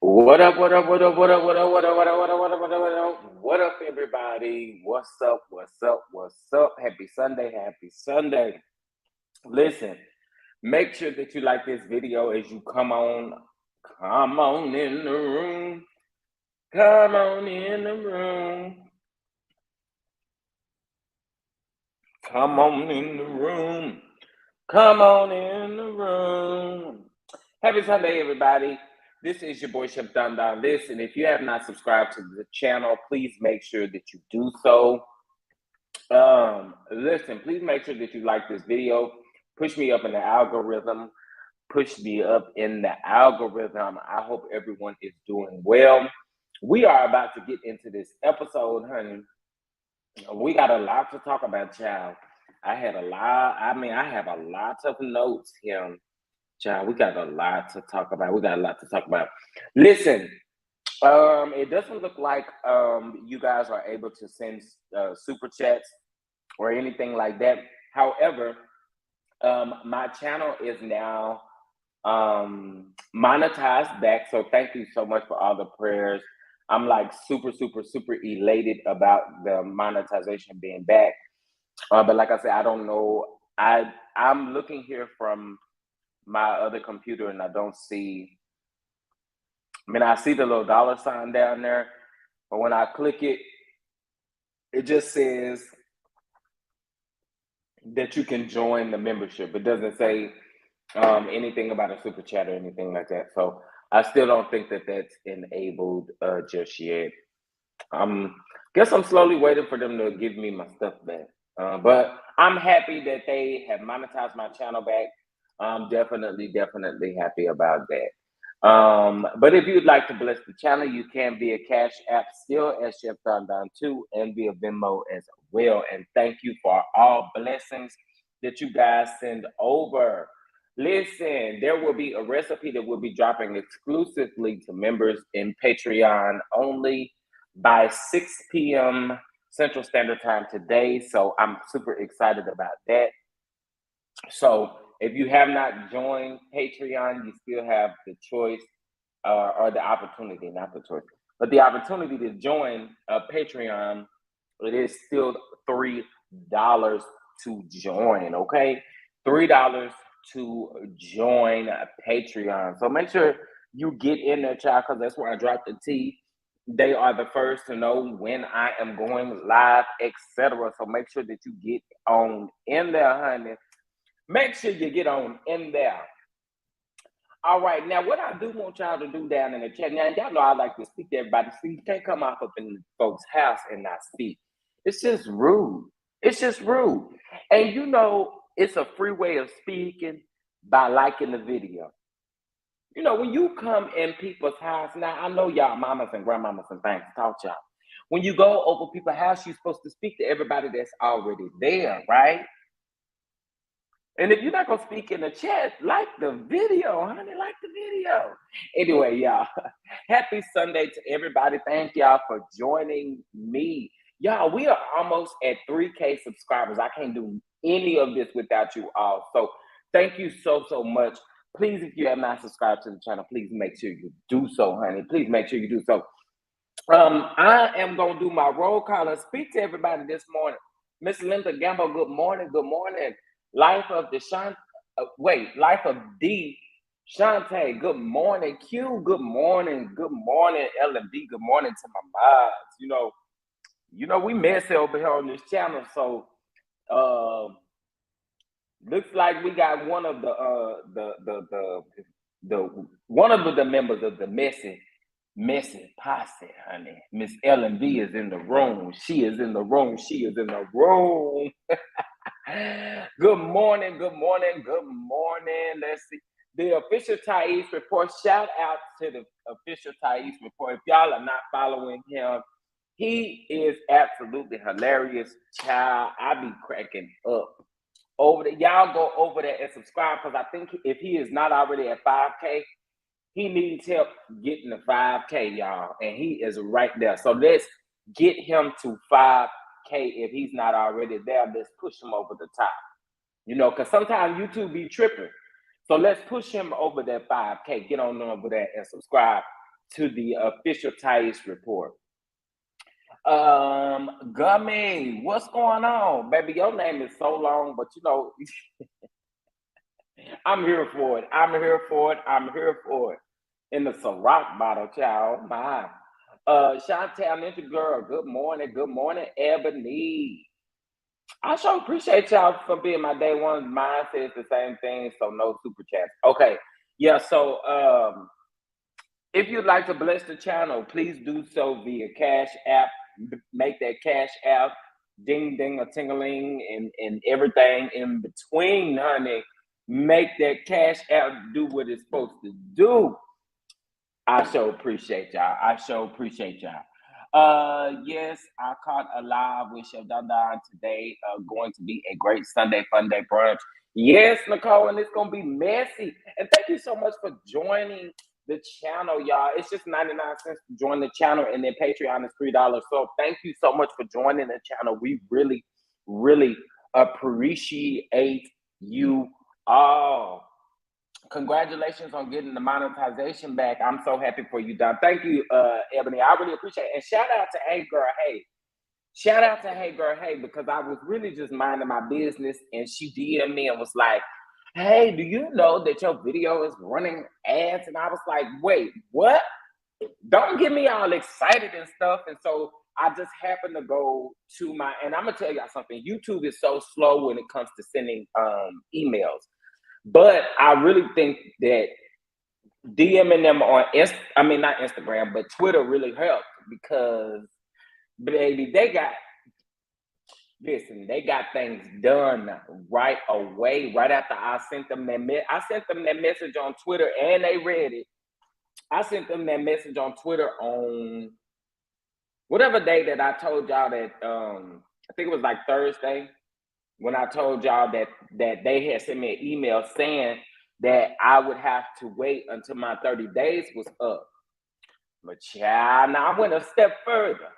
What up, what up, what up, what up, what up, what up, what up, what up, what up, what up, what up, what up, everybody? What's up, what's up, what's up? Happy Sunday, happy Sunday. Listen, make sure that you like this video as you come on in the room, come on in the room, come on in the room, come on in the room. Happy Sunday, everybody. This is your boy Chef Don Don. Listen, if you have not subscribed to the channel, please make sure that you do so. Listen, please make sure that you like this video. Push me up in the algorithm. Push me up in the algorithm. I hope everyone is doing well. We are about to get into this episode, honey. We got a lot to talk about, child. I have a lot of notes here. Child, we got a lot to talk about. Listen, it doesn't look like you guys are able to send super chats or anything like that. However, my channel is now monetized back. So thank you so much for all the prayers. I'm like super elated about the monetization being back. But like I said, I don't know. I'm looking here from my other computer and I don't see. I see the little dollar sign down there, but when I click it, it just says that you can join the membership. It doesn't say anything about a super chat or anything like that. So I still don't think that that's enabled just yet. Guess I'm slowly waiting for them to give me my stuff back. But I'm happy that they have monetized my channel back. I'm definitely happy about that. But if you'd like to bless the channel, you can via Cash App still as Chef Don Don 2 and via Venmo as well. And thank you for all blessings that you guys send over. Listen, there will be a recipe that will be dropping exclusively to members in Patreon only by 6 p.m. Central Standard Time today. So I'm super excited about that. So if you have not joined Patreon, you still have the choice or the opportunity, not the choice, but the opportunity to join Patreon. It is still $3 to join, okay? $3 to join Patreon. So make sure you get in there, child, because that's where I drop the tea. They are the first to know when I am going live, etc. So make sure that you get on in there, honey. Make sure you get on in there. All right, now what I do want y'all to do down in the chat. Now, y'all know I like to speak to everybody. So you can't come up in folks' house and not speak. It's just rude. It's just rude. And you know, it's a free way of speaking by liking the video. You know, when you come in people's house, now I know y'all mamas and grandmamas and things taught y'all. When you go over people's house, you're supposed to speak to everybody that's already there, right? And if you're not gonna speak in the chat, like the video, honey, like the video. Anyway, y'all, happy Sunday to everybody. Thank y'all for joining me. Y'all, we are almost at 3K subscribers. I can't do any of this without you all. So thank you so much. Please, if you have not subscribed to the channel, please make sure you do so, honey. Please make sure you do so. I am gonna do my roll call and speak to everybody this morning. Miss Linda Gamble, good morning, good morning. Life of Life of D. Shantae, good morning. Q, good morning. Good morning. L&B, good morning to my mods. You know, we messy over here on this channel, so looks like we got one of the members of the messy posse, honey. Miss L&B is in the room. She is in the room. Good morning. Let's see. The official Thais report. Shout out to the official Thais report. If y'all are not following him, he is absolutely hilarious, child. I be cracking up over there. Y'all go over there and subscribe, because I think if he is not already at 5K, he needs help getting to 5K, y'all. And he is right there. So let's get him to 5K if he's not already there. Let's push him over the top. You know, because sometimes YouTube be tripping. So let's push him over that 5K. Get on over there and subscribe to the official Thais report. Gummy, what's going on, baby? Your name is so long, but I'm here for it. I'm here for it. I'm here for it. In the Ciroc bottle, child. Oh, my. Chantel Ninja Girl, good morning. Good morning, Ebony. I sure appreciate y'all for being my day one. Mine says the same thing, so no super chats. Okay. Yeah, so if you'd like to bless the channel, please do so via Cash App. Make that Cash App ding ding a tingling and everything in between, honey. Make that Cash App do what it's supposed to do. I sure appreciate y'all. I sure appreciate y'all. Yes, I caught a live with Chef Dada today. Going to be a great Sunday Funday brunch. Yes, Nicole, and it's gonna be messy. And thank you so much for joining the channel, y'all. It's just 99 cents to join the channel, and then Patreon is $3. So thank you so much for joining the channel. We really, really appreciate you all. Congratulations on getting the monetization back. I'm so happy for you, Don. Thank you, Ebony. I really appreciate it. And shout out to Hey Girl Hey. Shout out to Hey Girl Hey, because I was really just minding my business, and she DM'd me and was like, hey, do you know that your video is running ads? And I was like, wait, what? Don't get me all excited and stuff. And so I just happened to go to and I'm gonna tell y'all something. YouTube is so slow when it comes to sending emails. But I really think that DMing them on not Instagram, but Twitter really helped, because baby, they got things done right away. Right after I sent them that message on Twitter, and they read it. I sent them that message on Twitter on whatever day that I told y'all that I think it was like Thursday, when I told y'all that they had sent me an email saying that I would have to wait until my 30 days was up. But child, now I went a step further.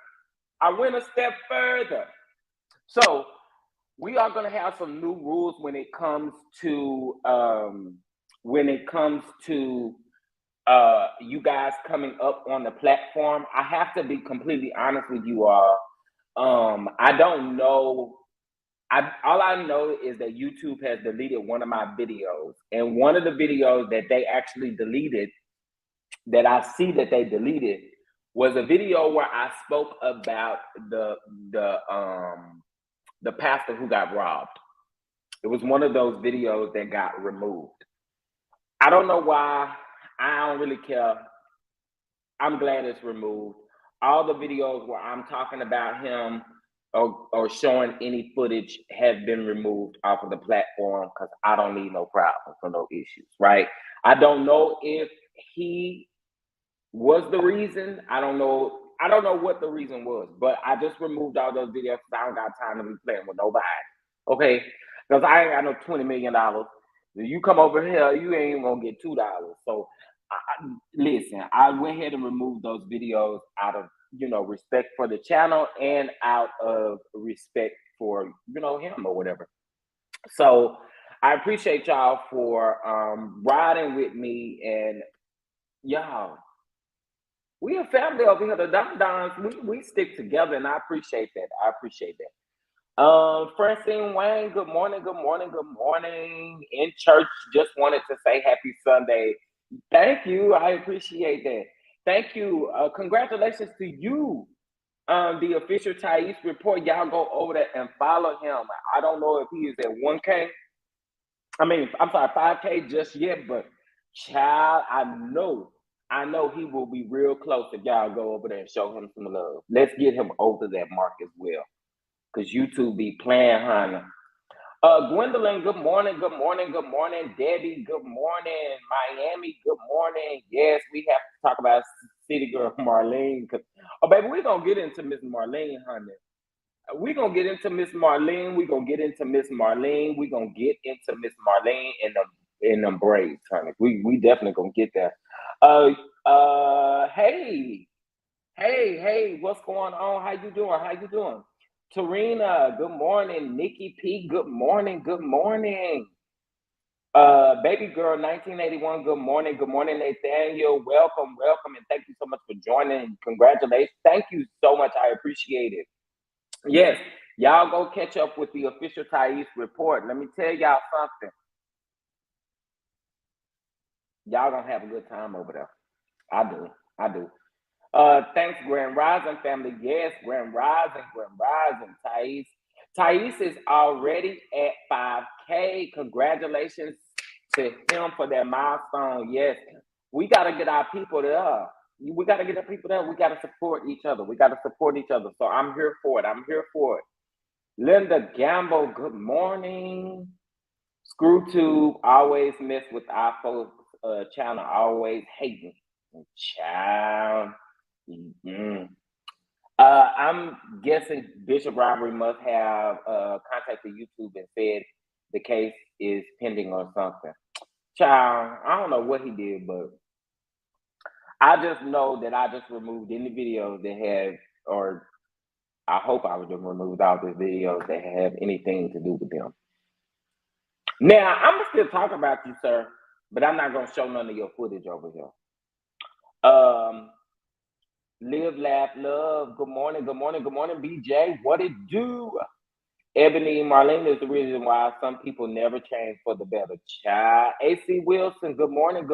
So we are going to have some new rules when it comes to you guys coming up on the platform. I have to be completely honest with you all. I don't know. All I know is that YouTube has deleted one of my videos, and one of the videos that they actually deleted, that I see that they deleted, was a video where I spoke about the pastor who got robbed. It was one of those videos that got removed. I don't know why. I don't really care. I'm glad it's removed. All the videos where I'm talking about him or showing any footage have been removed off of the platform, because I don't need no problems or no issues, right? I don't know if he was the reason. I don't know what the reason was, but I just removed all those videos because I don't got time to be playing with nobody, okay? Because I ain't got no $20 million. If you come over here, you ain't even gonna get $2. So listen, I went ahead and removed those videos out of respect for the channel, and out of respect for him or whatever. So I appreciate y'all for riding with me, and y'all, we a family over here. The Don Dons, we stick together, and I appreciate that. Francine Wayne, good morning. In church, just wanted to say happy Sunday. Thank you. I appreciate that. Thank you. Congratulations to you. The official Thais report. Y'all go over there and follow him. I don't know if he is at 1K. I'm sorry, 5K just yet, but child, I know he will be real close if y'all go over there and show him some love. Let's get him over that mark as well, because YouTube be playing, honey. Gwendolyn, good morning. Debbie, good morning. Miami, good morning. Yes, we have to talk about City Girl Marlene. Baby, we're going to get into Miss Marlene, honey. We're going to get into Miss Marlene. In them braids, honey. We definitely going to get there. Hey, what's going on? How you doing? Tarina, good morning. Nikki P, good morning. Baby girl 1981, good morning, Nathaniel. Welcome, and thank you so much for joining. Congratulations. Thank you so much. I appreciate it. Yes, y'all go catch up with the official Thais report. Let me tell y'all something. Y'all gonna have a good time over there. I do. Thanks, Grand Rising family. Yes, Grand Rising, Thais. Thais is already at 5K. Congratulations to him for that milestone. Yes, we got to get our people there. We got to get our people there. We got to support each other. So I'm here for it. Linda Gamble, good morning. ScrewTube always mess with our folks channel, always hating. Child. Mm-hmm. I'm guessing Bishop Robbery must have contacted YouTube and said the case is pending or something. Child, I don't know what he did, but I just know that I just removed any videos that have, or I hope I would have removed all the videos that have anything to do with them. Now, I'm going to still talk about you, sir, but I'm not going to show none of your footage over here. Live, laugh, love. Good morning, BJ. What it do? Ebony Marlene is the reason why some people never change for the better. Child. AC Wilson, good morning.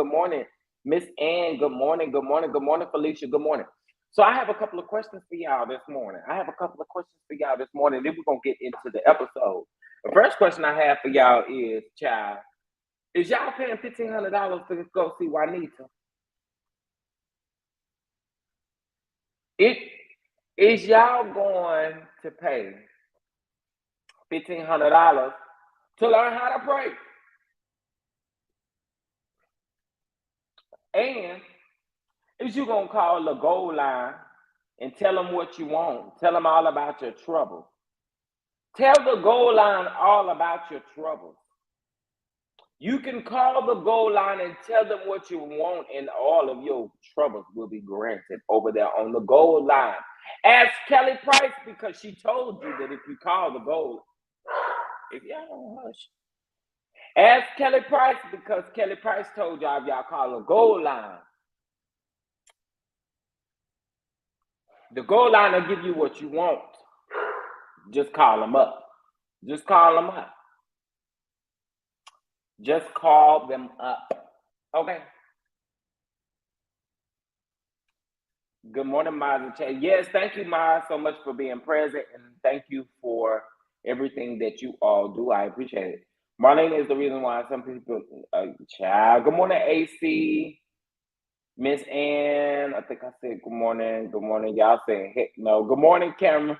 Miss Ann, good morning. Felicia, good morning. So I have a couple of questions for y'all this morning. Then we're going to get into the episode. The first question I have for y'all is, child, is y'all paying $1,500 to go see Juanita? Is y'all going to pay $1,500 to learn how to pray? And is you gonna call the goal line and tell them what you want? Tell them all about your trouble. Tell the goal line all about your troubles. You can call the goal line and tell them what you want, and all of your troubles will be granted over there on the goal line. Ask Kelly Price, because she told you that if you call the goal, if y'all don't hush. Ask Kelly Price, because Kelly Price told y'all if y'all call the goal line, the goal line will give you what you want. Just call them up. Just call them up. Okay. Good morning, Miles and Chad. Yes, thank you, Miles, so much for being present, and thank you for everything that you all do. I appreciate it. Marlene is the reason why some people, child. Good morning, AC. Miss Ann, I think I said good morning. Y'all saying heck no. Good morning, Cameron.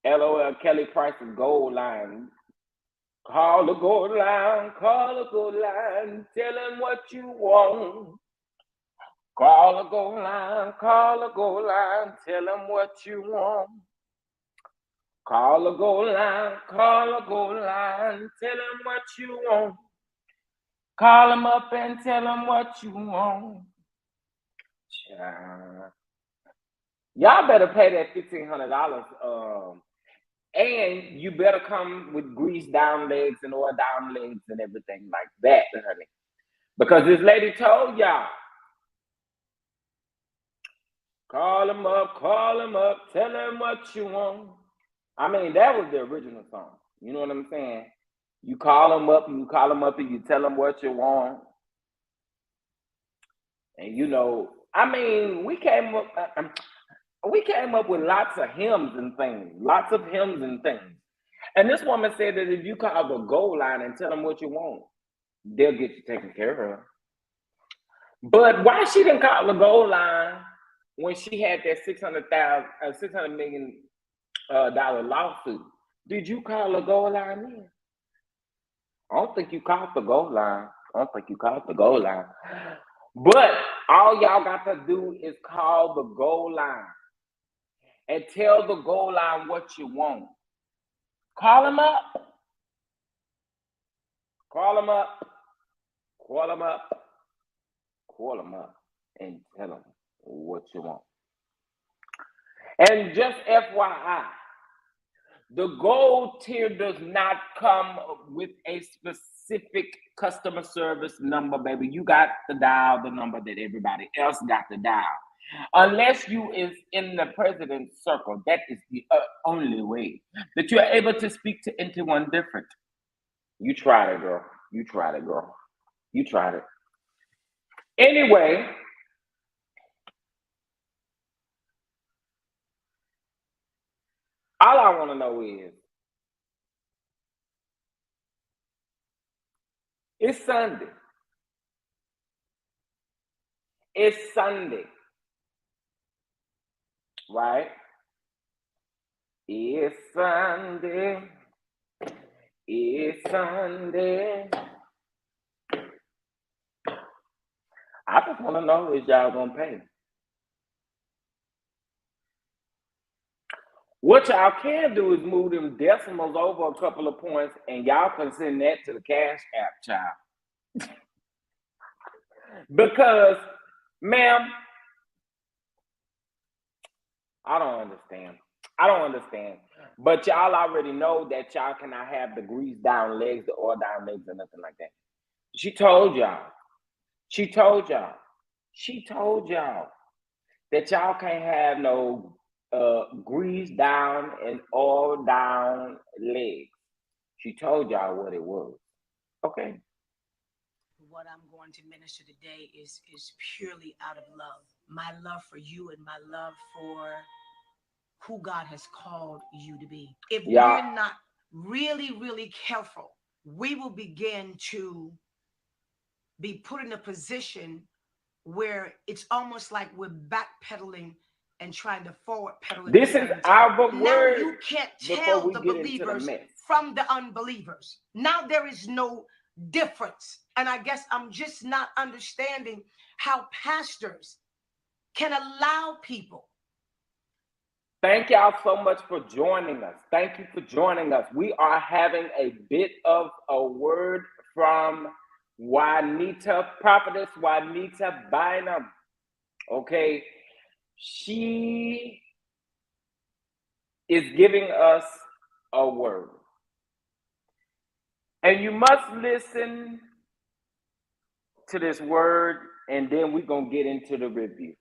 LOL, Kelly Price's gold line. Call the gold line. Tell them what you want. Call the gold line. Tell them what you want. Call the gold line. Tell them what you want. Call them up and tell them what you want. Y'all better pay that $1,500. And you better come with grease down legs and oil down legs and everything like that, honey. Because this lady told y'all, call them up, tell them what you want. I mean, that was the original song. You know what I'm saying? You call them up and you tell them what you want. And you know, I mean, we came up with lots of hymns and things. And this woman said that if you call the goal line and tell them what you want, they'll get you taken care of. But why she didn't call the goal line when she had that $600 million lawsuit? Did you call the goal line in? I don't think you called the goal line. But all y'all got to do is call the goal line and tell the goal line what you want. Call them up. And tell them what you want. And just FYI, The gold tier does not come with a specific customer service number, baby. You got to dial the number that everybody else got to dial. Unless you is in the president's circle, that is the only way that you're able to speak to anyone different. You tried it, girl. You tried it, girl. You tried it. Anyway, all I want to know is, it's Sunday. It's Sunday, right? It's Sunday. It's Sunday. I just want to know, is y'all gonna pay? What y'all can do is move them decimals over a couple of points, and y'all can send that to the Cash App, child. Because, ma'am, I don't understand. I don't understand. But y'all already know that y'all cannot have the grease down legs, the oil down legs, or nothing like that. She told y'all. She told y'all. She told y'all that y'all can't have no grease down and oil down legs. She told y'all what it was. Okay. What I'm going to minister today is purely out of love. My love for you and my love for who God has called you to be. If we're not really, really careful, we will begin to be put in a position where it's almost like we're backpedaling and trying to forward pedal. This is our word. Now you can't tell the believers from the unbelievers. Now there is no difference. And I guess I'm just not understanding how pastors can allow people. Thank y'all so much for joining us. Thank you for joining us. We are having a bit of a word from Juanita, prophetess Juanita Bynum. Okay. She is giving us a word. And you must listen to this word, and then we're going to get into the review.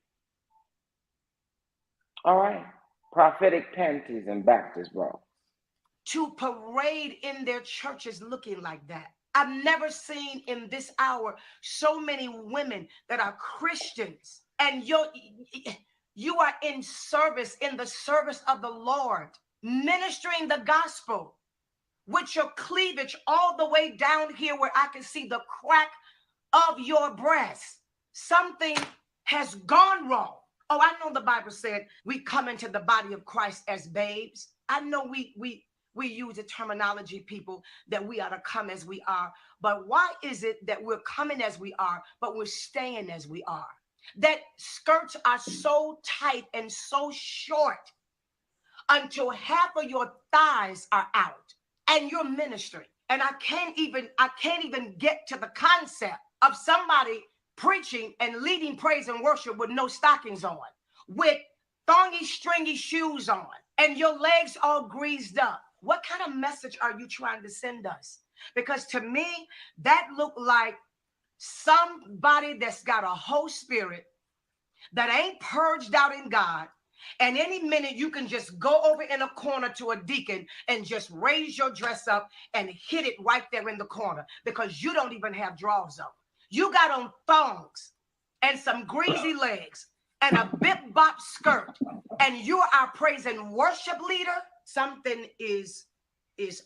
All right. Prophetic panties and Baptist bras. To parade in their churches looking like that. I've never seen in this hour so many women that are Christians, and you are in service, in the service of the Lord, ministering the gospel with your cleavage all the way down here where I can see the crack of your breast. Something has gone wrong. Oh, I know the Bible said we come into the body of Christ as babes. I know we use the terminology, people, that we ought to come as we are. But why is it that we're coming as we are, but we're staying as we are? That skirts are so tight and so short until half of your thighs are out, and you're ministering. And I can't even get to the concept of somebody preaching and leading praise and worship with no stockings on, with thongy, stringy shoes on, and your legs all greased up. What kind of message are you trying to send us? Because to me, that looked like somebody that's got a whole spirit that ain't purged out in God. And any minute you can just go over in a corner to a deacon and just raise your dress up and hit it right there in the corner because you don't even have drawers on. You got on thongs and some greasy legs and a bip bop skirt, and you are our praise and worship leader. Something is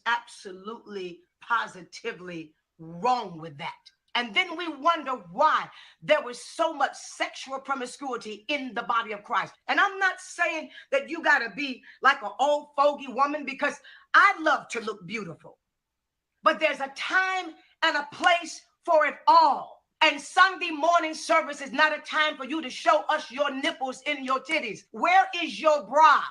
absolutely positively wrong with that. And then we wonder why there was so much sexual promiscuity in the body of Christ. And I'm not saying that you got to be like an old fogey woman, because I love to look beautiful. But there's a time and a place for it all. And Sunday morning service is not a time for you to show us your nipples in your titties. Where is your bra?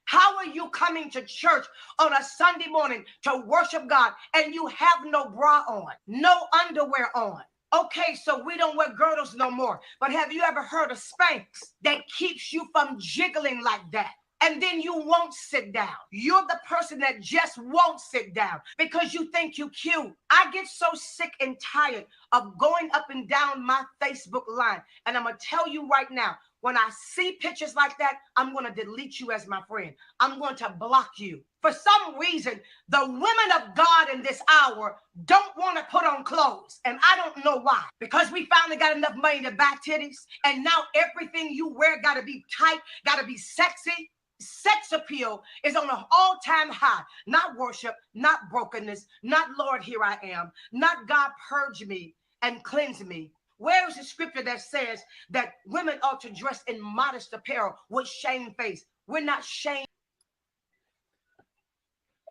How are you coming to church on a Sunday morning to worship God and you have no bra on, no underwear on? Okay, so we don't wear girdles no more. But have you ever heard of Spanx that keeps you from jiggling like that? and then you won't sit down. You're the person that just won't sit down because you think you're cute. I get so sick and tired of going up and down my Facebook line. And I'm going to tell you right now, when I see pictures like that, I'm going to delete you as my friend. I'm going to block you. For some reason, the women of God in this hour don't want to put on clothes. And I don't know why. Because we finally got enough money to buy titties. And now everything you wear got to be tight, got to be sexy. Sex appeal is on an all-time high. Not worship, not brokenness, not Lord, here I am, not God, purge me and cleanse me. Where is the scripture that says that women ought to dress in modest apparel with shame face? We're not shamed.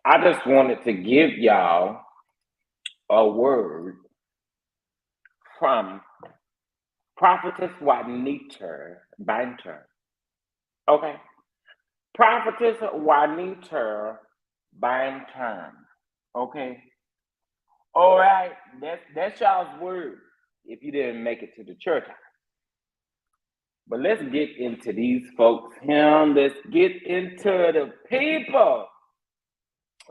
I just wanted to give y'all a word from Prophetess Juanita Banter. Okay. Prophetess Juanita Banter. Okay. All right. That's y'all's word if you didn't make it to the church. But let's get into these folks here. Let's get into the people.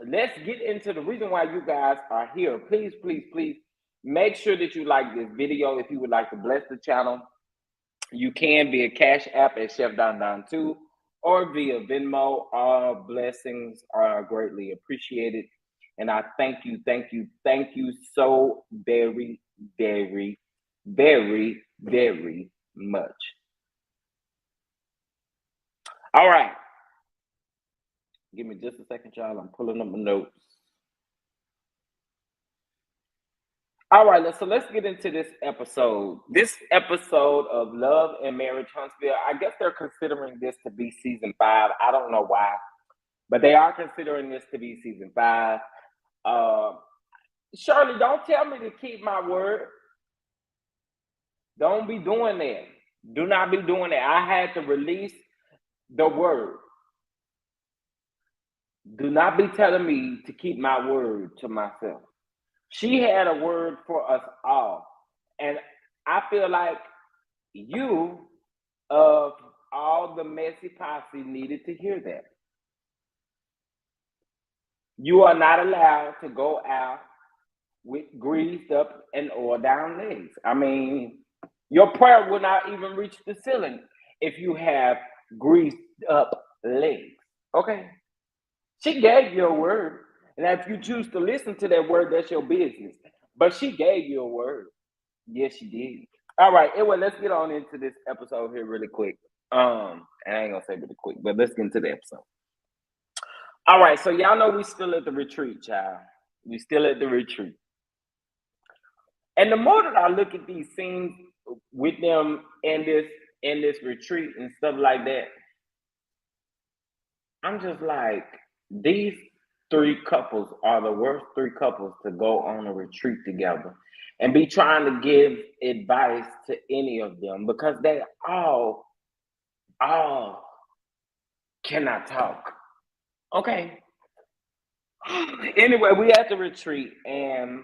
Let's get into the reason why you guys are here. Please, please, please make sure that you like this video. If you would like to bless the channel, you can via Cash App at Chef Don Don 2 or via Venmo. All blessings are greatly appreciated. And I thank you so very, very, very, very much. All right. Give me just a second, y'all. I'm pulling up my notes. All right, so let's get into this episode. This episode of Love and Marriage Huntsville, I guess they're considering this to be season 5. I don't know why, but they are considering this to be season 5. Shirley, don't tell me to keep my word. Don't be doing that. Do not be doing that. I had to release the word. Do not be telling me to keep my word to myself. She had a word for us all. And I feel like you, of all the messy posse, needed to hear that. You are not allowed to go out with greased up and or down legs. I mean, your prayer will not even reach the ceiling if you have greased up legs. Okay? She gave you a word. And if you choose to listen to that word, that's your business. But she gave you a word. Yes, she did. All right, anyway, let's get on into this episode here really quick. And I ain't gonna say really quick, but let's get into the episode. All right, so y'all know we still at the retreat, child. We still at the retreat. And the more that I look at these scenes with them in this retreat and stuff like that, I'm just like, these 3 couples are the worst 3 couples to go on a retreat together and be trying to give advice to any of them because they all cannot talk. Okay. Anyway, we at the retreat and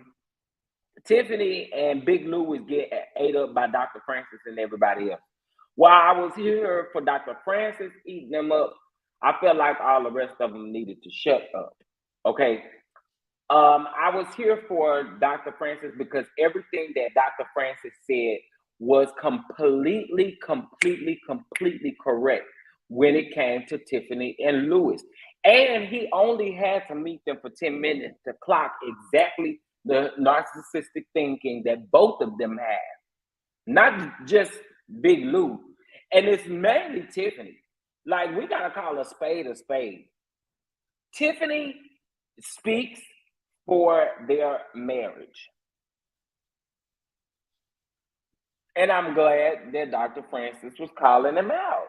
Tiffany and Big Lou was getting ate up by Dr. Francis and everybody else. While I was here for Dr. Francis eating them up, I felt like all the rest of them needed to shut up. Okay. I was here for Dr. Francis because everything that Dr. Francis said was completely correct when it came to Tiffany and Louis. And he only had to meet them for 10 minutes to clock exactly the narcissistic thinking that both of them have. Not just Big Lou. And it's mainly Tiffany. Like, we got to call a spade a spade. Tiffany speaks for their marriage. And I'm glad that Dr. Francis was calling him out.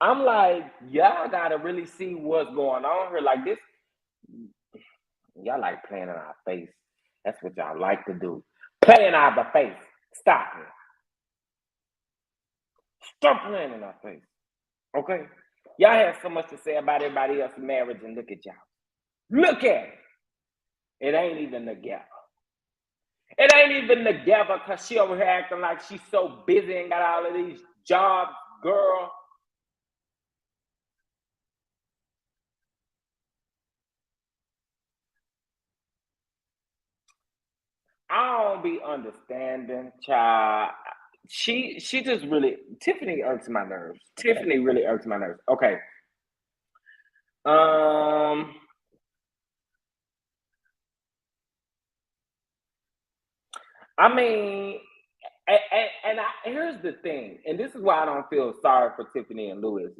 I'm like, y'all gotta really see what's going on here. Like this, y'all like playing in our face. That's what y'all like to do. Play in our face. Stop it. Stop playing in our face. Okay? Y'all have so much to say about everybody else's marriage, and look at y'all. Look at it. It ain't even together. It ain't even together because she over here acting like she's so busy and got all of these jobs, girl. I don't be understanding, child. She just really Tiffany irks my nerves. Tiffany really irks my nerves. Okay. Um I mean, here's the thing, and this is why I don't feel sorry for Tiffany and Lewis.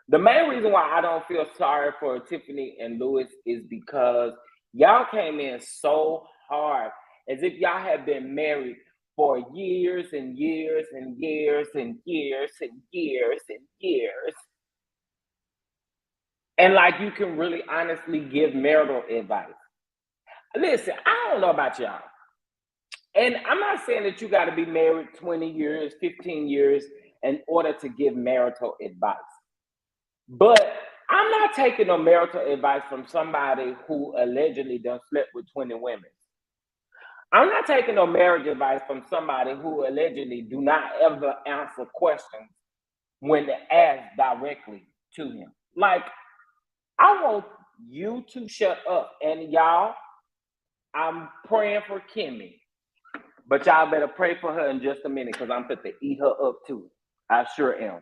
The main reason why I don't feel sorry for Tiffany and Lewis is because y'all came in so hard, as if y'all have been married for years and years and years and years and years and years. And like you can really honestly give marital advice. Listen, I don't know about y'all. And I'm not saying that you got to be married 20 years, 15 years in order to give marital advice. But I'm not taking no marital advice from somebody who allegedly done slept with 20 women. I'm not taking no marriage advice from somebody who allegedly do not ever answer questions when asked directly to him. Like, I want you to shut up. And y'all, I'm praying for Kimmy. But y'all better pray for her in just a minute because I'm fit to eat her up too. I sure am.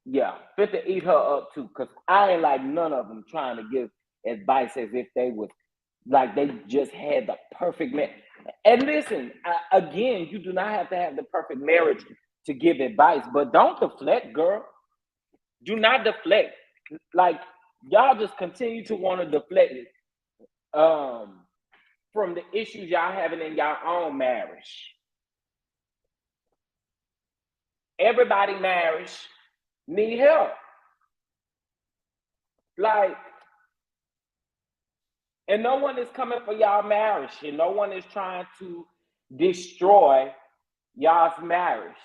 Yeah, fit to eat her up too because I ain't like none of them trying to give advice as if they was like they just had the perfect man. And listen, again, you do not have to have the perfect marriage to give advice, but don't deflect, girl. Do not deflect. Like y'all just continue to want to deflect it. From the issues y'all having in your own marriage. Everybody marriage need help. Like, and no one is coming for y'all marriage, and no one is trying to destroy y'all's marriage.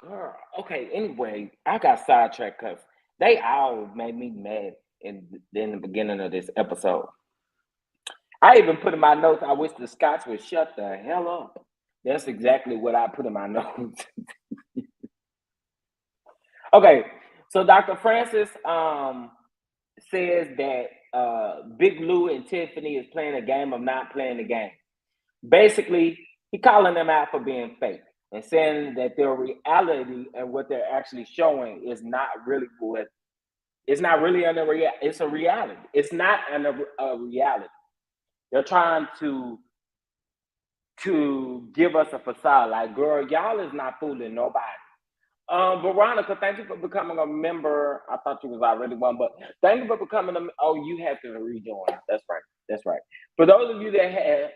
Girl, okay. Anyway, I got sidetracked because they all made me mad in the beginning of this episode. I even put in my notes. I wish the Scots would shut the hell up. That's exactly what I put in my notes. Okay, so Dr. Francis says that Big Lou and Tiffany is playing a game of not playing the game. Basically, he calling them out for being fake and saying that their reality and what they're actually showing is not really what it's not really it's a reality. It's not a reality. They're trying to give us a facade. Like, girl, y'all is not fooling nobody. Veronica, thank you for becoming a member. I thought you was already one, but thank you for becoming a. Oh, you have to rejoin. That's right. That's right. For those of you that had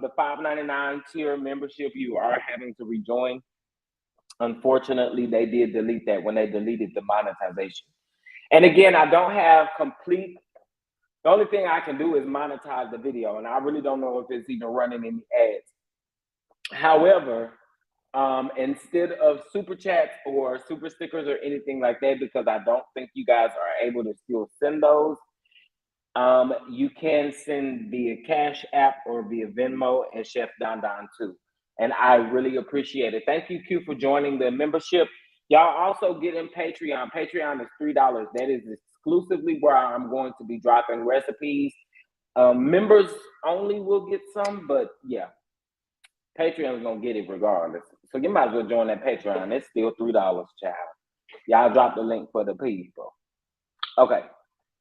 the $5.99 tier membership, you are having to rejoin. Unfortunately, they did delete that when they deleted the monetization. And again, I don't have complete. The only thing I can do is monetize the video, and I really don't know if it's even running any ads. However, instead of super chats or super stickers or anything like that, because I don't think you guys are able to still send those, you can send via Cash App or via Venmo and Chef Don Don too. And I really appreciate it. Thank you, Q, for joining the membership. Y'all also get in Patreon. Patreon is $3. That is exclusively where I'm going to be dropping recipes. Members only will get some, but yeah, Patreon is gonna get it regardless. So you might as well join that Patreon. It's still $3, child. Y'all drop the link for the people. Okay.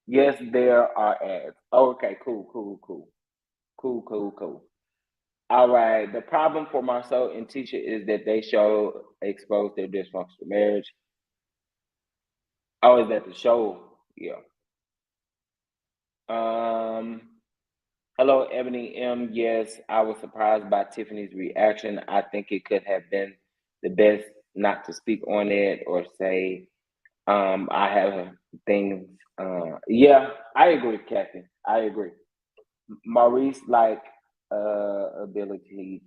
Yes, there are ads. Okay, cool, cool, cool. Cool, cool, cool. All right. The problem for Marcel and Tisha is that they show expose their dysfunctional marriage. Oh, is that the show? Yeah. Um Hello, Ebony M. Yes, I was surprised by Tiffany's reaction. I think it could have been the best not to speak on it or say, I have things. Yeah, I agree, Kathy. I agree. Maurice, like, ability,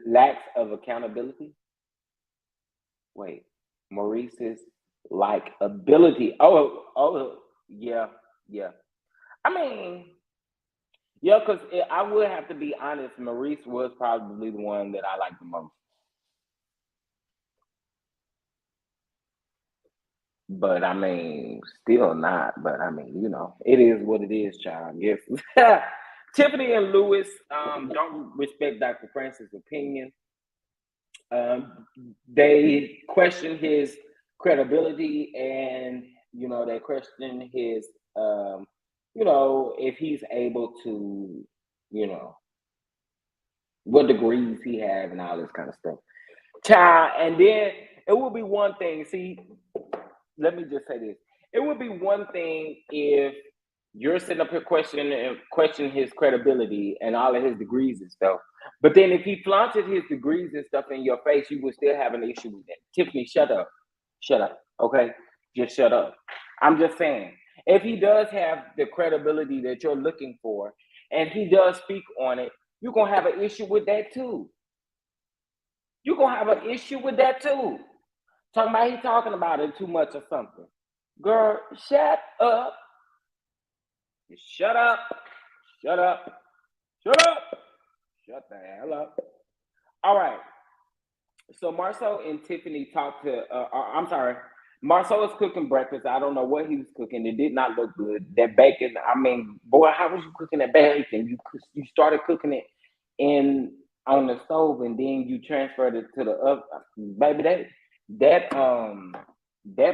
lacks of accountability. Wait, Maurice's. like ability. Oh, yeah, yeah. I mean, yeah, because I would have to be honest. Maurice was probably the one that I liked the most. But I mean, still not. But I mean, it is what it is, child. Yes. Tiffany and Lewis don't respect Dr. Francis' opinion. Um, they question his credibility, and they question his, if he's able to, you know, what degrees he have and all this kind of stuff. Child, and then it would be one thing. See, let me just say this. It would be one thing if you're sitting up here questioning his credibility and all of his degrees and stuff. But then if he flaunted his degrees and stuff in your face, you would still have an issue with that. Tiffany, shut up. Shut up. Okay? Just shut up. I'm just saying. If he does have the credibility that you're looking for and he does speak on it, you're gonna have an issue with that too. You're gonna have an issue with that too. Talking about he talking about it too much or something. Girl, shut up. Shut up. Shut up. Shut up. Shut the hell up. All right. So Marcel and Tiffany talked to. I'm sorry. Marcel was cooking breakfast. I don't know what he was cooking. It did not look good. That bacon. I mean, boy, how was you cooking that bacon? You started cooking it in on the stove and then you transferred it to the oven. Baby, that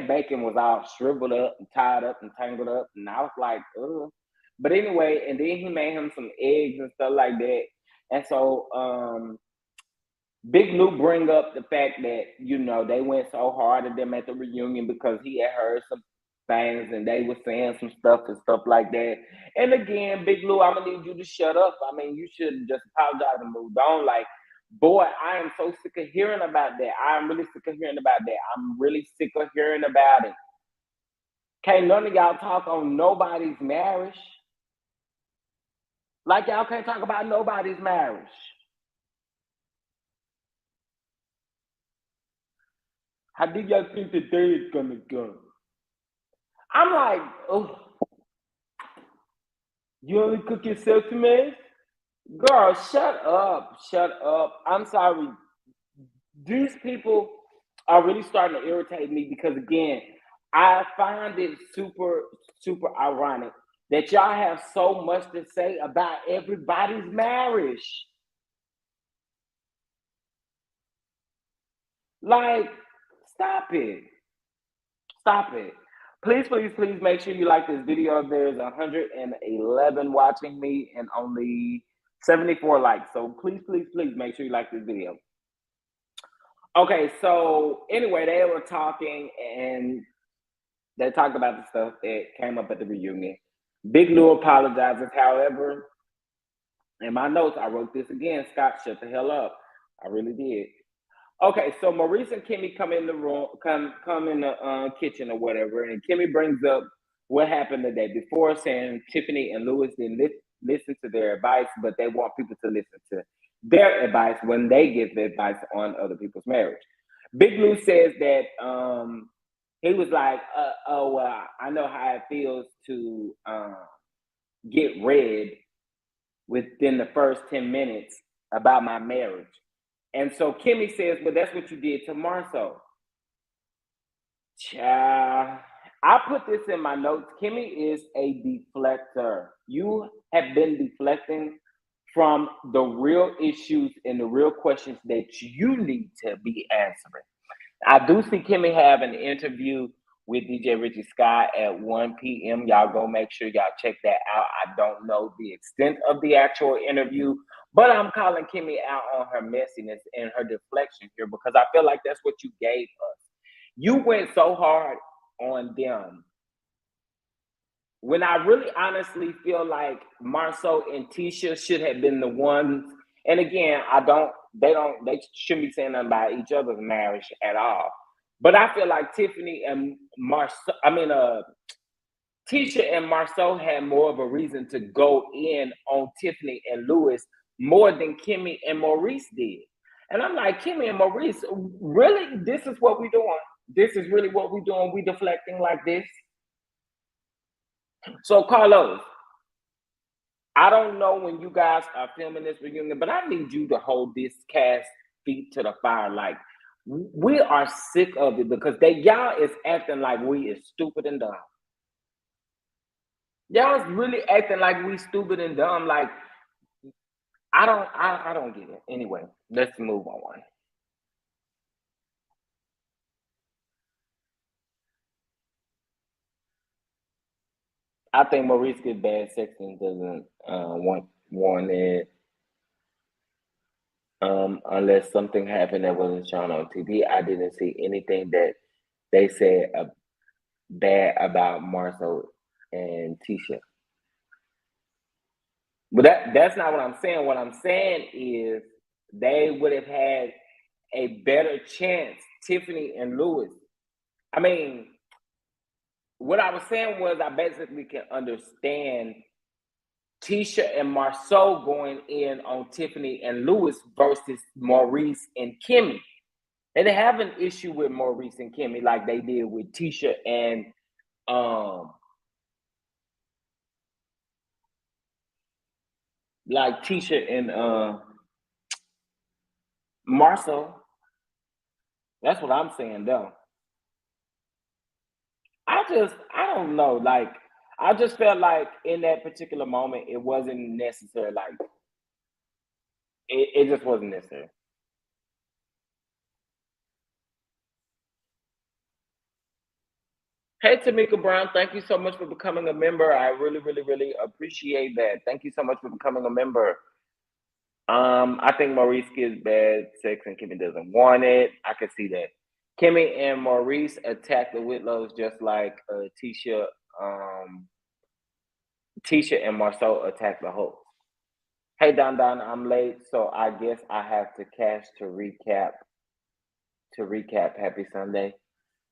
bacon was all shriveled up and tied up and tangled up, and I was like, ugh. But anyway, and then he made him some eggs and stuff like that. And so Big Lou bring up the fact that they went so hard at them at the reunion because he had heard some things and they were saying some stuff and stuff like that. And again, Big Lou, I'm gonna need you to shut up. I mean, you should just apologize and move on. Like, boy, I am so sick of hearing about that. I'm really sick of hearing about that. I'm really sick of hearing about it. Can't none of y'all talk on nobody's marriage. Like y'all can't talk about nobody's marriage. How do y'all think the day is gonna go? I'm like, oh, you only cook yourself to mess? Girl, shut up. Shut up. I'm sorry. These people are really starting to irritate me because again, I find it super, super ironic that y'all have so much to say about everybody's marriage. Like, stop it. Stop it. Please, please, please make sure you like this video. There's 111 watching me and only 74 likes. So please, please, please make sure you like this video. Okay, so anyway, they were talking and they talked about the stuff that came up at the reunion. Big Lou apologizes. However, in my notes, I wrote this again. Scott, shut the hell up. I really did. Okay, so Maurice and Kimmy come in the room, come in the kitchen or whatever, and Kimmy brings up what happened the day before, saying Tiffany and Lewis didn't listen to their advice, but they want people to listen to their advice when they give the advice on other people's marriage. Big Lou says that he was like, "Oh, well, I know how it feels to get read within the first 10 minutes about my marriage." And so Kimmy says, well, that's what you did to Marceau. Child, I put this in my notes. Kimmy is a deflector. You have been deflecting from the real issues and the real questions that you need to be answering. I do see Kimmy have an interview with DJ Richie Scott at 1 p.m. Y'all go make sure y'all check that out. I don't know the extent of the actual interview, but I'm calling Kimmy out on her messiness and her deflection here because I feel like that's what you gave us. You went so hard on them when I really honestly feel like Marceau and Tisha should have been the ones. And again, they shouldn't be saying nothing about each other's marriage at all. But I feel like Tiffany and Tisha and Marceau had more of a reason to go in on Tiffany and Lewis more than Kimmy and Maurice did. And I'm like, Kimmy and Maurice, really? This is what we're doing? This is really what we doing. We deflecting like this. So Carlos, I don't know when you guys are filming this reunion, but I need you to hold this cast feet to the fire. Like we are sick of it because y'all is acting like we is stupid and dumb. Y'all is really acting like we stupid and dumb. Like I don't get it. Anyway, let's move on. I think Maurice gets bad sex and doesn't want it unless something happened that wasn't shown on TV. I didn't see anything that they said bad about Marcel and Tisha. But that's not what I'm saying. What I'm saying is they would have had a better chance, Tiffany and Lewis. I mean, what I was saying was I basically can understand Tisha and Marceau going in on Tiffany and Lewis versus Maurice and Kimmy. They didn't have an issue with Maurice and Kimmy like they did with Tisha and um like Tisha and Marceau. That's what I'm saying though. I don't know. Like I just felt like in that particular moment it wasn't necessary. Like it just wasn't necessary. Hey Tamika Brown, thank you so much for becoming a member. I really, really, really appreciate that. Thank you so much for becoming a member. I think Maurice gives bad sex and Kimmy doesn't want it. I can see that. Kimmy and Maurice attack the Whitlows just like um, Tisha and Marceau attack the Hulk. Hey Don Don, I'm late, so I guess I have to cash to recap. Happy Sunday.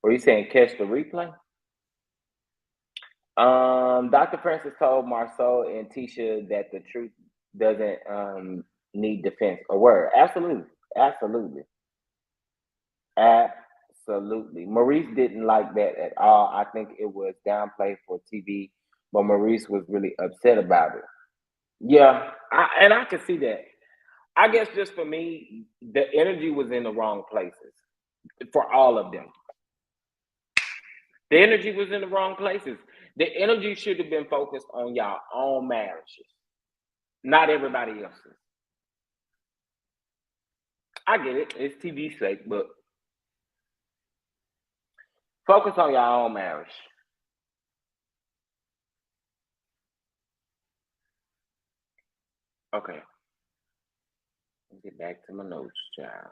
Were you saying catch the replay? Dr. Francis told Marceau and Tisha that the truth doesn't need defense or word. Absolutely. Absolutely. Absolutely. Maurice didn't like that at all. I think it was downplayed for TV, but Maurice was really upset about it. Yeah, and I can see that. I guess just for me, the energy was in the wrong places for all of them. The energy was in the wrong places. The energy should have been focused on y'all own marriages, not everybody else's. I get it. It's TV sake, but focus on your own marriage. Okay. Let's get back to my notes, child.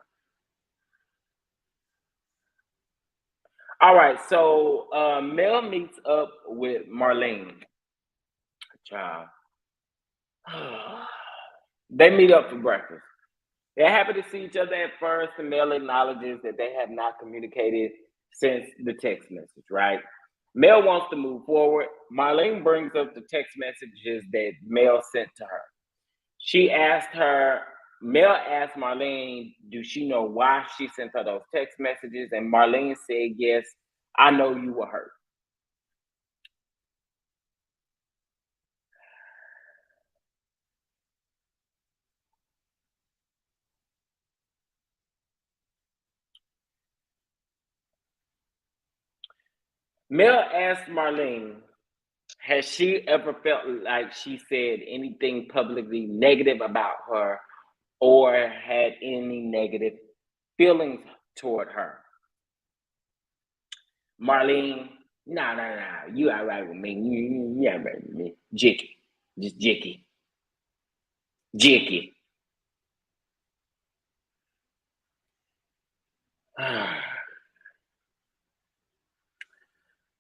All right. So Mel meets up with Marlene, child. They meet up for breakfast. They're happy to see each other at first, and Mel acknowledges that they have not communicated since the text message, right? Mel wants to move forward. Marlene brings up the text messages that Mel sent to her. She asked her, Mel asked Marlene, do she know why she sent her those text messages? And Marlene said, yes, I know you were hurt. Mel asked Marlene, has she ever felt like she said anything publicly negative about her or had any negative feelings toward her? Marlene, nah, you all right with me. You all right with me. Jicky. Just jicky. Jicky.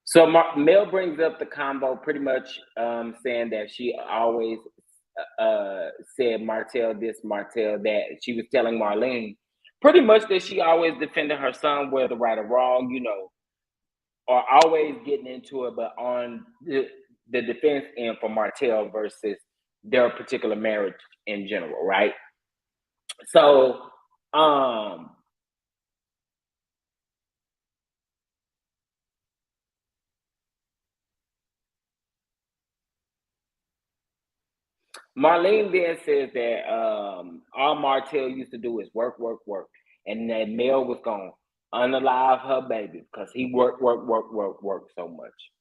So Mel brings up the combo pretty much saying that she always said Martell this, Martell that. She was telling Marlene pretty much that she always defended her son, whether right or wrong, or always getting into it, but on the defense end for Martell versus their particular marriage in general, right? So, um, Marlene then says that all Martell used to do is work, work, work, and that Mel was gonna unalive her baby because he worked, work, work, work, work so much.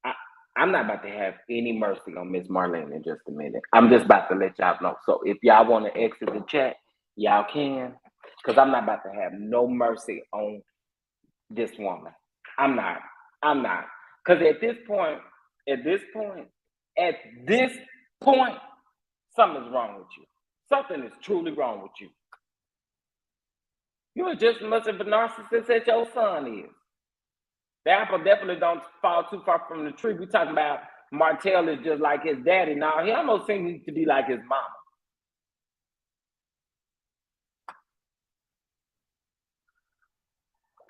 I, I'm not about to have any mercy on Miss Marlene in just a minute. I'm just about to let y'all know. So if y'all want to exit the chat, y'all can, because I'm not about to have no mercy on this woman. I'm not. I'm not. Because at this point, at this point, something's wrong with you. Something is truly wrong with you. You are just as much of a narcissist as your son is. The apple definitely don't fall too far from the tree. We talking about Martell is just like his daddy. Now he almost seems to be like his mama.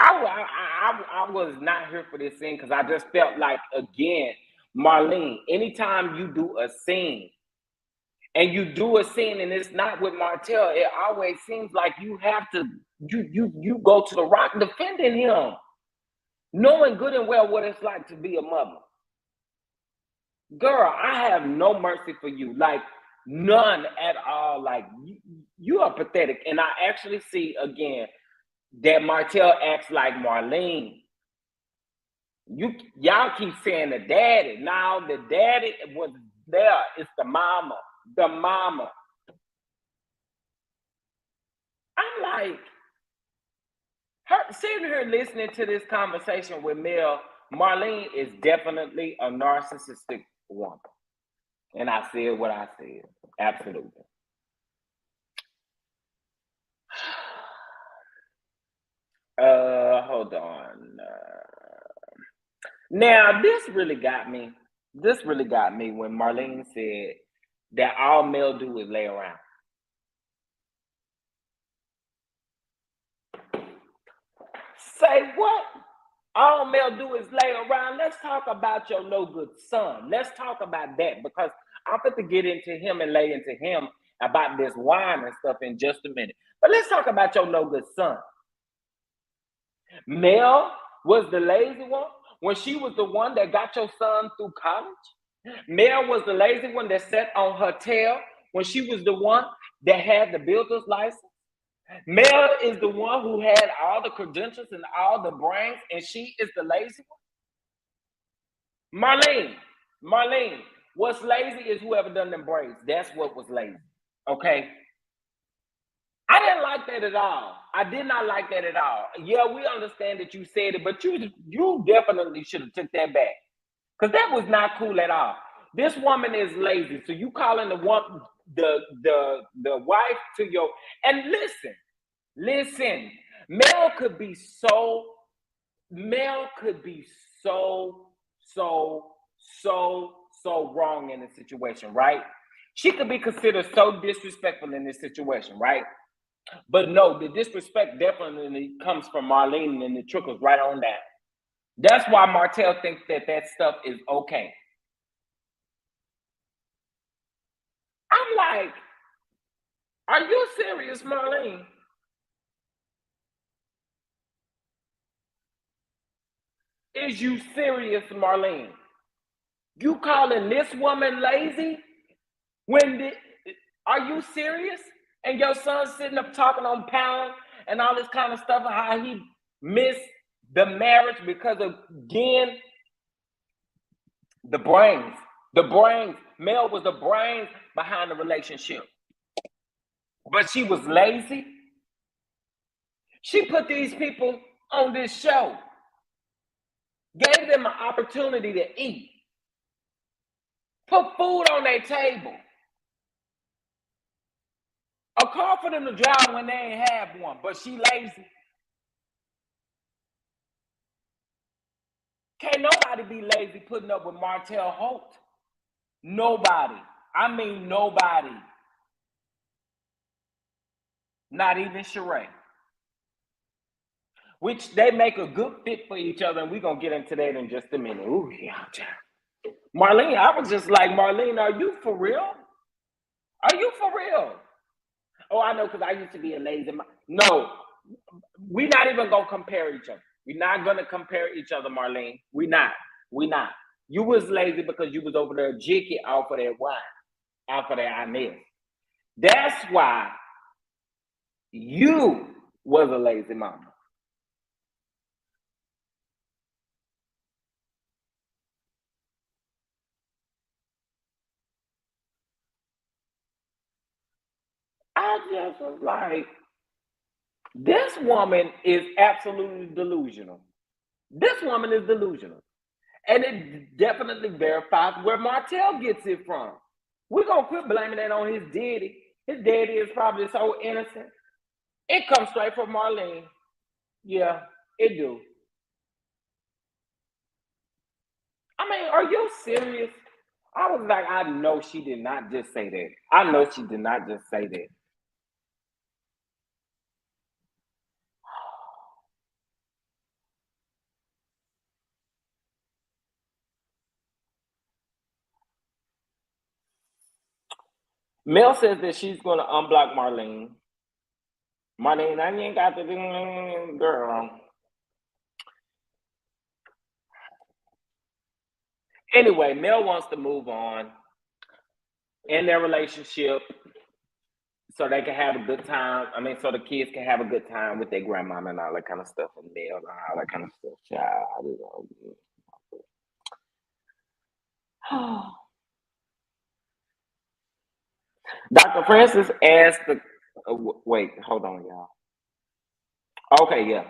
I was not here for this scene because I just felt like, again, Marlene, anytime you do a scene and you do a scene and it's not with Martell, it always seems like you have to you go to the rock defending him, knowing good and well what it's like to be a mother. Girl, I have no mercy for you, like none at all. Like you are pathetic, and I actually see again that Martell acts like Marlene. Y'all keep saying the daddy. Now the daddy was there. It's the mama. The mama. I'm like, sitting here listening to this conversation with Mel, Marlene is definitely a narcissistic woman. And I said what I said. Absolutely. Hold on. Now this really got me. This really got me when Marlene said that all Mel do is lay around. Say what? All Mel do is lay around. Let's talk about your no good son. Let's talk about that because I'm going to get into him and lay into him about this wine and stuff in just a minute. But let's talk about your no good son. Mel was the lazy one when she was the one that got your son through college. Mel was the lazy one that sat on her tail when she was the one that had the builder's license. Mel is the one who had all the credentials and all the brains, and she is the lazy one. Marlene, what's lazy is whoever done them braids. That's what was lazy. Okay. I didn't like that at all. I did not like that at all. Yeah, we understand that you said it, but you definitely should have took that back. Because that was not cool at all. This woman is lazy. So you calling the wife to your, and listen, Mel could be so wrong in this situation, right? She could be considered so disrespectful in this situation, right? But no, the disrespect definitely comes from Marlene and it trickles right on down. That's why Martell thinks that stuff is okay. I'm like, are you serious, Marlene? Is you serious, Marlene? You calling this woman lazy? Are you serious? And your son's sitting up talking on pound and all this kind of stuff, how he missed the marriage because of, again, the brains. Mel was the brains behind the relationship. But she was lazy. She put these people on this show, gave them an opportunity to eat, put food on their table, a car for them to drive when they ain't have one, but she lazy. Can't nobody be lazy putting up with Martell Holt. Nobody. I mean nobody. Not even Sheree. Which they make a good fit for each other, and we're going to get into that in just a minute. Ooh, yeah. Marlene, I was just like, Marlene, are you for real? Are you for real? Oh, I know, because I used to be a lazy man. No, we're not even going to compare each other. We're not going to compare each other, Marlene. We're not. You was lazy because you was over there jicky off of that wine. out for their Inez. That's why you was a lazy mama. I just was like, this woman is absolutely delusional. This woman is delusional. And it definitely verifies where Martell gets it from. We're going to quit blaming that on his daddy. His daddy is probably so innocent. It comes straight from Marlene. Yeah, it do. I mean, are you serious? I was like, I know she did not just say that. I know she did not just say that. Mel says that she's going to unblock Marlene. Marlene, I ain't got to do, girl. Anyway, Mel wants to move on in their relationship so they can have a good time. I mean, so the kids can have a good time with their grandmama and all that kind of stuff, and Mel and all that kind of stuff. Child, Dr. Francis asked the. Wait, hold on, y'all. Okay, yeah.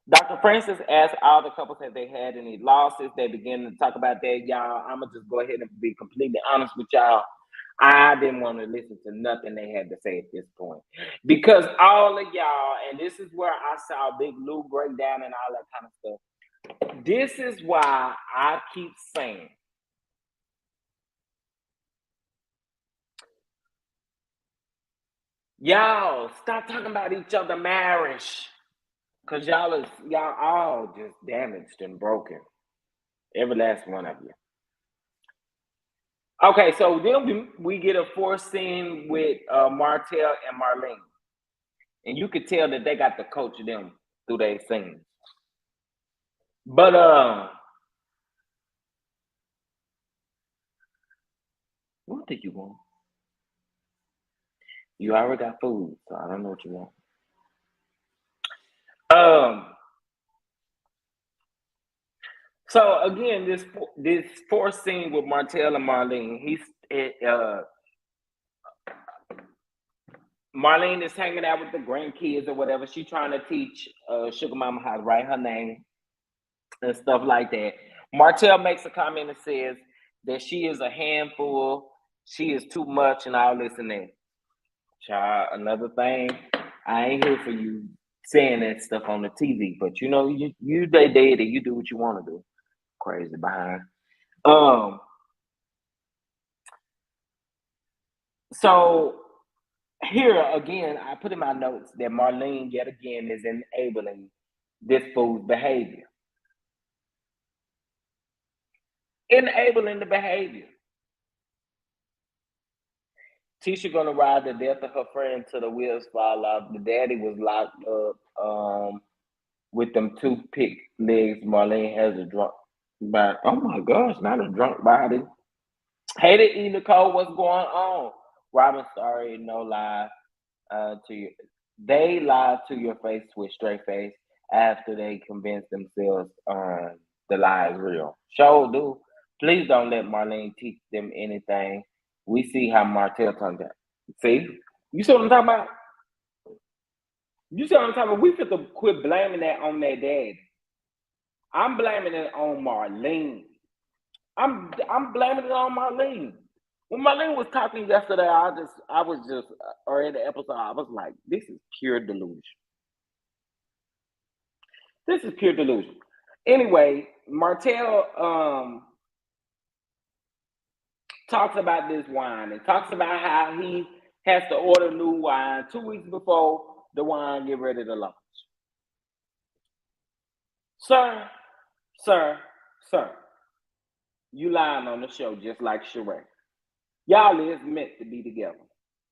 Dr. Francis asked all the couples have they had any losses. They begin to talk about that, y'all. I'm gonna just go ahead and be completely honest with y'all. I didn't want to listen to nothing they had to say at this point because all of y'all, and this is where I saw Big Lou break down and all that kind of stuff. This is why I keep saying, y'all stop talking about each other marriage. Cause y'all all just damaged and broken. Every last one of you. Okay, so then we get a forced scene with Martell and Marlene. And you could tell that they got to coach them through their scenes. But what did you want? You already got food, so I don't know what you want. Um so again, this forced scene with Martell and Marlene, Marlene is hanging out with the grandkids or whatever. She trying to teach Sugar Mama how to write her name and stuff like that. Martell makes a comment and says that she is a handful, she is too much, and all this and that. Child, another thing, I ain't here for you saying that stuff on the TV, but you know, you they dead and you do what you want to do. Crazy behind. Um, so here again, I put in my notes that Marlene yet again is enabling this fool's behavior. Enabling the behavior. Tisha gonna ride the death of her friend till the wheels fall off. The daddy was locked up with them toothpick legs. Marlene has a drunk body. Oh my gosh, not a drunk body. Hated E. Nicole, what's going on? Robin, sorry, no lie to you. They lied to your face with straight face after they convinced themselves the lie is real. Show do. Please don't let Marlene teach them anything. We see how Martell turned out. See? You see what I'm talking about? You see what I'm talking about? We have to quit blaming that on their dad. I'm blaming it on Marlene. I'm blaming it on Marlene. When Marlene was talking yesterday, I was just or in the episode, I was like, this is pure delusion. This is pure delusion. Anyway, Martell talks about this wine and talks about how he has to order new wine 2 weeks before the wine get ready to launch. Sir, sir, sir, you lying on the show just like Sheree. Y'all is meant to be together.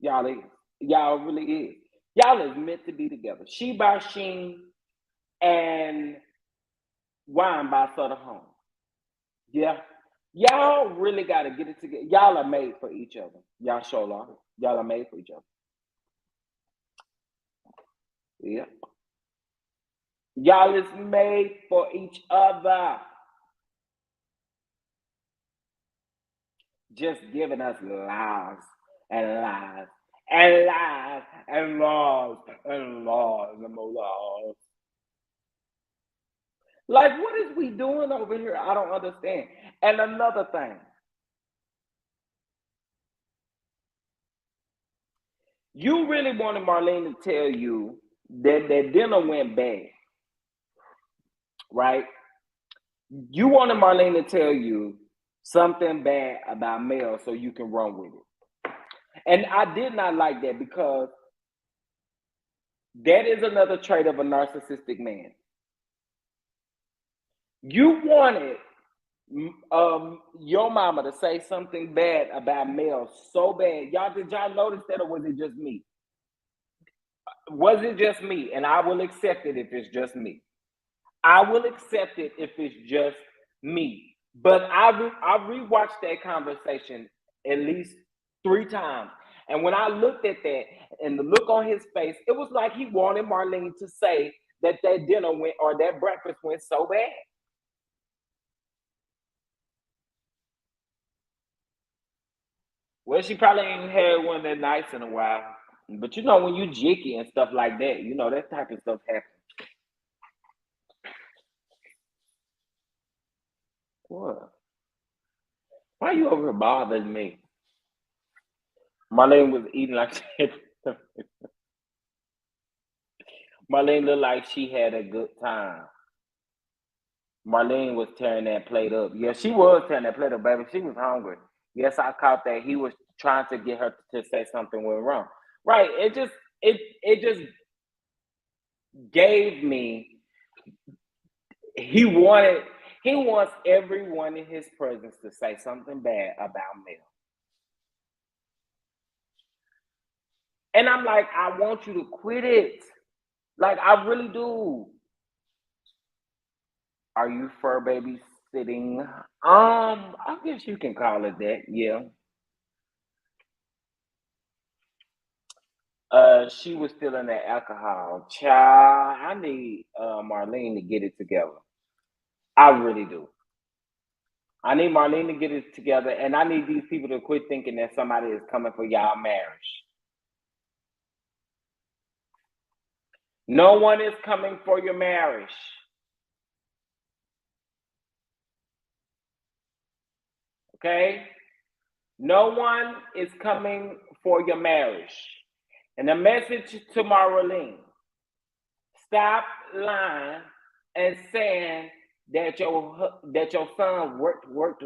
Y'all is. Y'all really is. Y'all is meant to be together. She by Sheen and Wine by Sutter Home. Yeah. Y'all really gotta get it together. Y'all are made for each other. Y'all sure are. Y'all are made for each other. Yeah. Y'all is made for each other. Just giving us lies and lies and lies and laws and laws and more laws. Like, what is we doing over here? I don't understand. And another thing, you really wanted Marlene to tell you that that dinner went bad, right? You wanted Marlene to tell you something bad about Mel so you can run with it. And I did not like that because that is another trait of a narcissistic man. You wanted your mama to say something bad about Mel so bad. Y'all, did y'all notice that, or was it just me? Was it just me? And I will accept it if it's just me. I will accept it if it's just me. But I rewatched that conversation at least 3 times. And when I looked at that and the look on his face, it was like he wanted Marlene to say that that dinner went or that breakfast went so bad. Well, she probably ain't had one that nice in a while. But you know, when you jicky and stuff like that, you know, that type of stuff happens. What? Why you over here bothering me? Marlene was eating like shit. Marlene looked like she had a good time. Marlene was tearing that plate up. Yeah, she was tearing that plate up, baby. She was hungry. Yes, I caught that. He was trying to get her to say something went wrong. Right. It just gave me he wanted he wants everyone in his presence to say something bad about Mel. And I'm like, I want you to quit it. Like I really do. Are you fur baby sitting? I guess you can call it that, yeah. She was still in that alcohol. Child, I need Marlene to get it together. I really do. I need Marlene to get it together, and I need these people to quit thinking that somebody is coming for y'all marriage. No one is coming for your marriage. Okay? No one is coming for your marriage. And the message to Marlene, stop lying and saying that your son work. Because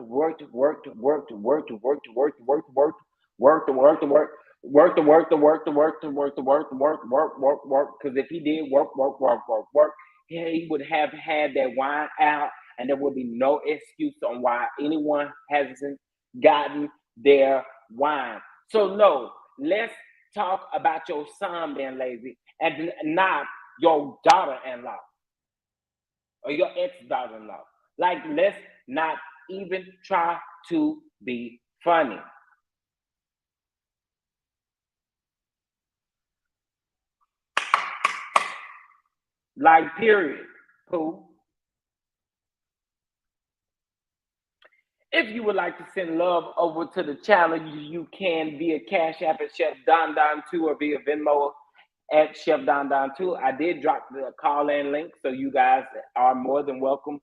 if he did work, he would have had that wine out, and there would be no excuse on why anyone hasn't gotten their wine. So no, let's talk about your son being lazy and not your daughter-in-law or your ex-daughter-in-law. Like, let's not even try to be funny. Like, period. Pooh. If you would like to send love over to the channel, you can via Cash App at Chef Don Don 2 or via Venmo at Chef Don Don 2. I did drop the call in link, so you guys are more than welcome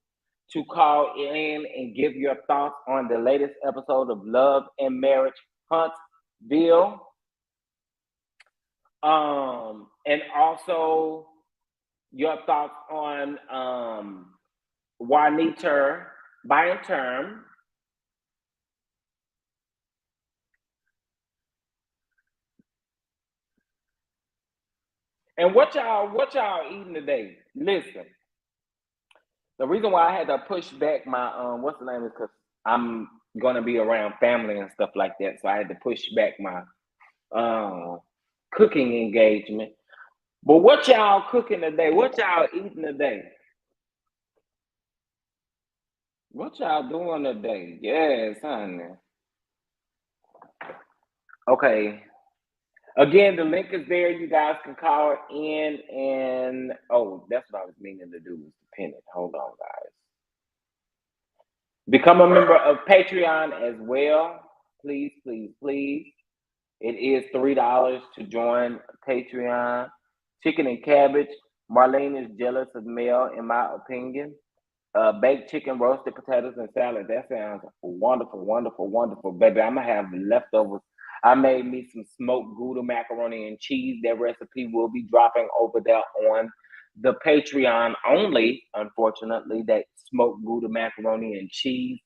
to call in and give your thoughts on the latest episode of Love and Marriage Huntsville. And also your thoughts on Juanita buying term. And what y'all eating today? Listen, the reason why I had to push back my what's the name is because I'm gonna be around family and stuff like that, so I had to push back my um cooking engagement. But what y'all cooking today? What y'all eating today? What y'all doing today? Yes, honey. Okay. Again, the link is there. You guys can call in and oh, that's what I was meaning to do was to pin it. Hold on, guys. Become a member of Patreon as well. Please, please, please. It is $3 to join Patreon. Chicken and cabbage. Marlene is jealous of Mel, in my opinion. Baked chicken, roasted potatoes, and salad. That sounds wonderful, wonderful, wonderful, baby. I'm gonna have leftovers. I made me some smoked Gouda macaroni and cheese. That recipe will be dropping over there on the Patreon only. Unfortunately, that smoked Gouda macaroni and cheese.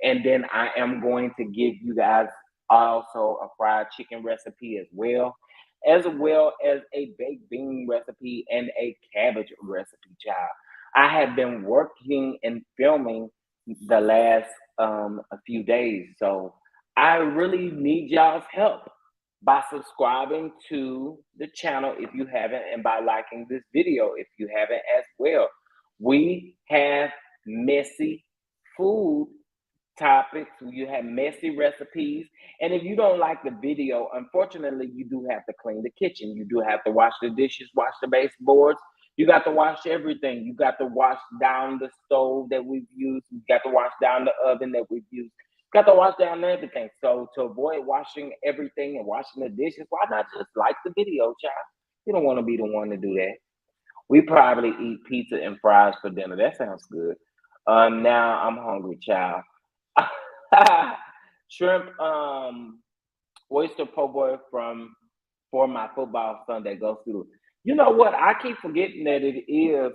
And then I am going to give you guys also a fried chicken recipe as well as a baked bean recipe and a cabbage recipe, child. I have been working and filming the last a few days, so I really need y'all's help by subscribing to the channel if you haven't, and by liking this video if you haven't as well. We have messy food topics, you have messy recipes, and if you don't like the video, unfortunately, you do have to clean the kitchen. You do have to wash the dishes, wash the baseboards. You got to wash everything. You got to wash down the stove that we've used. You got to wash down the oven that we've used. You got to wash down everything. So to avoid washing everything and washing the dishes, why not just like the video, child? You don't want to be the one to do that. We probably eat pizza and fries for dinner. That sounds good. Now I'm hungry, child. Shrimp, oyster po' boy from for my football Sunday goes through. You know what? I keep forgetting that it is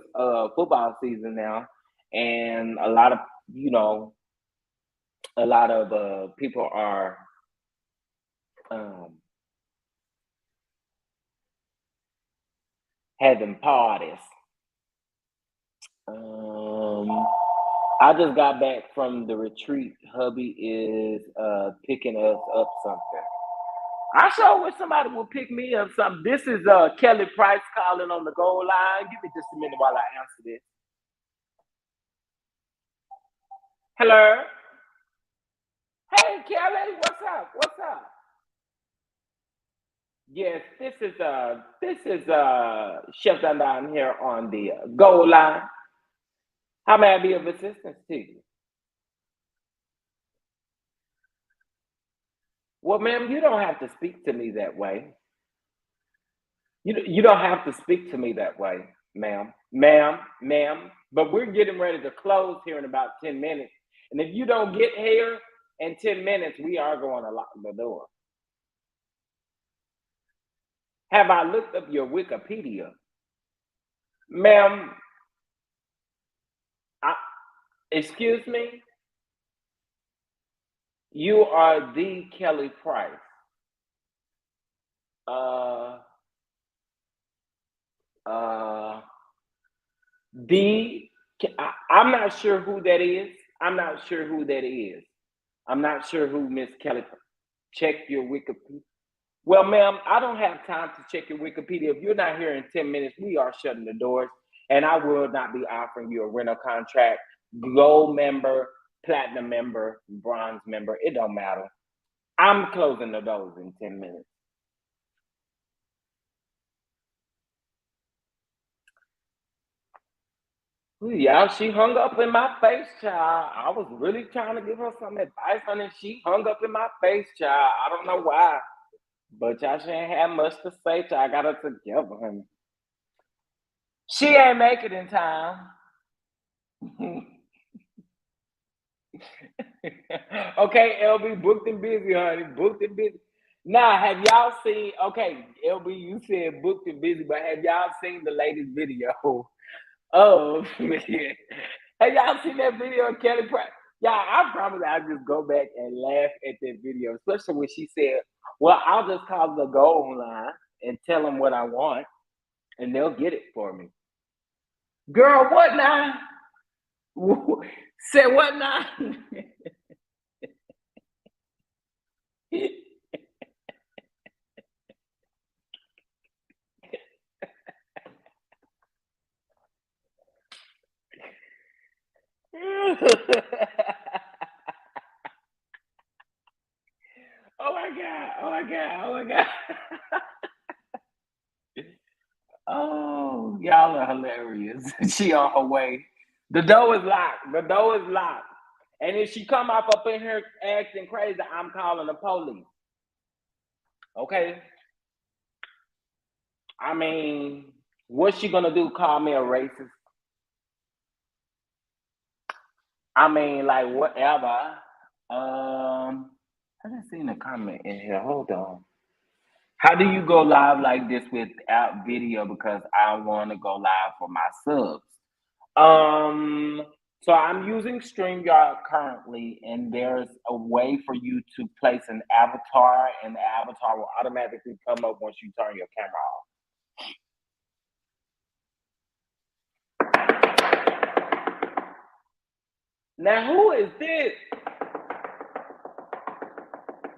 football season now, and you know, a lot of people are um, having parties. Um, I just got back from the retreat. Hubby is picking us up something. I sure wish somebody would pick me up something. This is Kelly Price calling on the goal line. Give me just a minute while I answer this. Hello. Hey Kelly, what's up? What's up? Yes, this is Chef Down here on the goal line. How may I be of assistance to you? Well, ma'am, you don't have to speak to me that way. You don't have to speak to me that way, ma'am. But we're getting ready to close here in about 10 minutes, and if you don't get here in 10 minutes, we are going to lock the door. Have I looked up your Wikipedia, ma'am? I, excuse me. You are the Kelly Price. Uh, uh, the I'm not sure who that is. I'm not sure who that is. I'm not sure who Miss Kelly. Check your Wikipedia. Well, ma'am, I don't have time to check your Wikipedia. If you're not here in 10 minutes, we are shutting the doors, and I will not be offering you a rental contract, gold member, platinum member, bronze member. It don't matter. I'm closing the doors in 10 minutes. Ooh, yeah, she hung up in my face, child. I was really trying to give her some advice, and she hung up in my face, child. I don't know why, but y'all she ain't have much to say, child. I got her together, honey. She ain't make it in time. Okay, LB, booked and busy, honey. Booked and busy. Now, have y'all seen? Okay, LB, you said booked and busy, but have y'all seen the latest video? Oh man, have y'all seen that video of Kelly Pratt? Yeah, I promise I'll just go back and laugh at that video, especially when she said, "Well, I'll just call the goal line and tell them what I want, and they'll get it for me." Girl, what now? Say what now? Oh my god! Oh my god! Oh my god! Oh, y'all are hilarious. She on her way. The door is locked. The door is locked. And if she come up in here acting crazy, I'm calling the police. Okay. I mean, what's she gonna do? Call me a racist? I mean, like whatever. I just seen a comment in here. Hold on. How do you go live like this without video? Because I want to go live for my subs. So I'm using StreamYard currently, and there's a way for you to place an avatar, and the avatar will automatically come up once you turn your camera off. Now, who is this?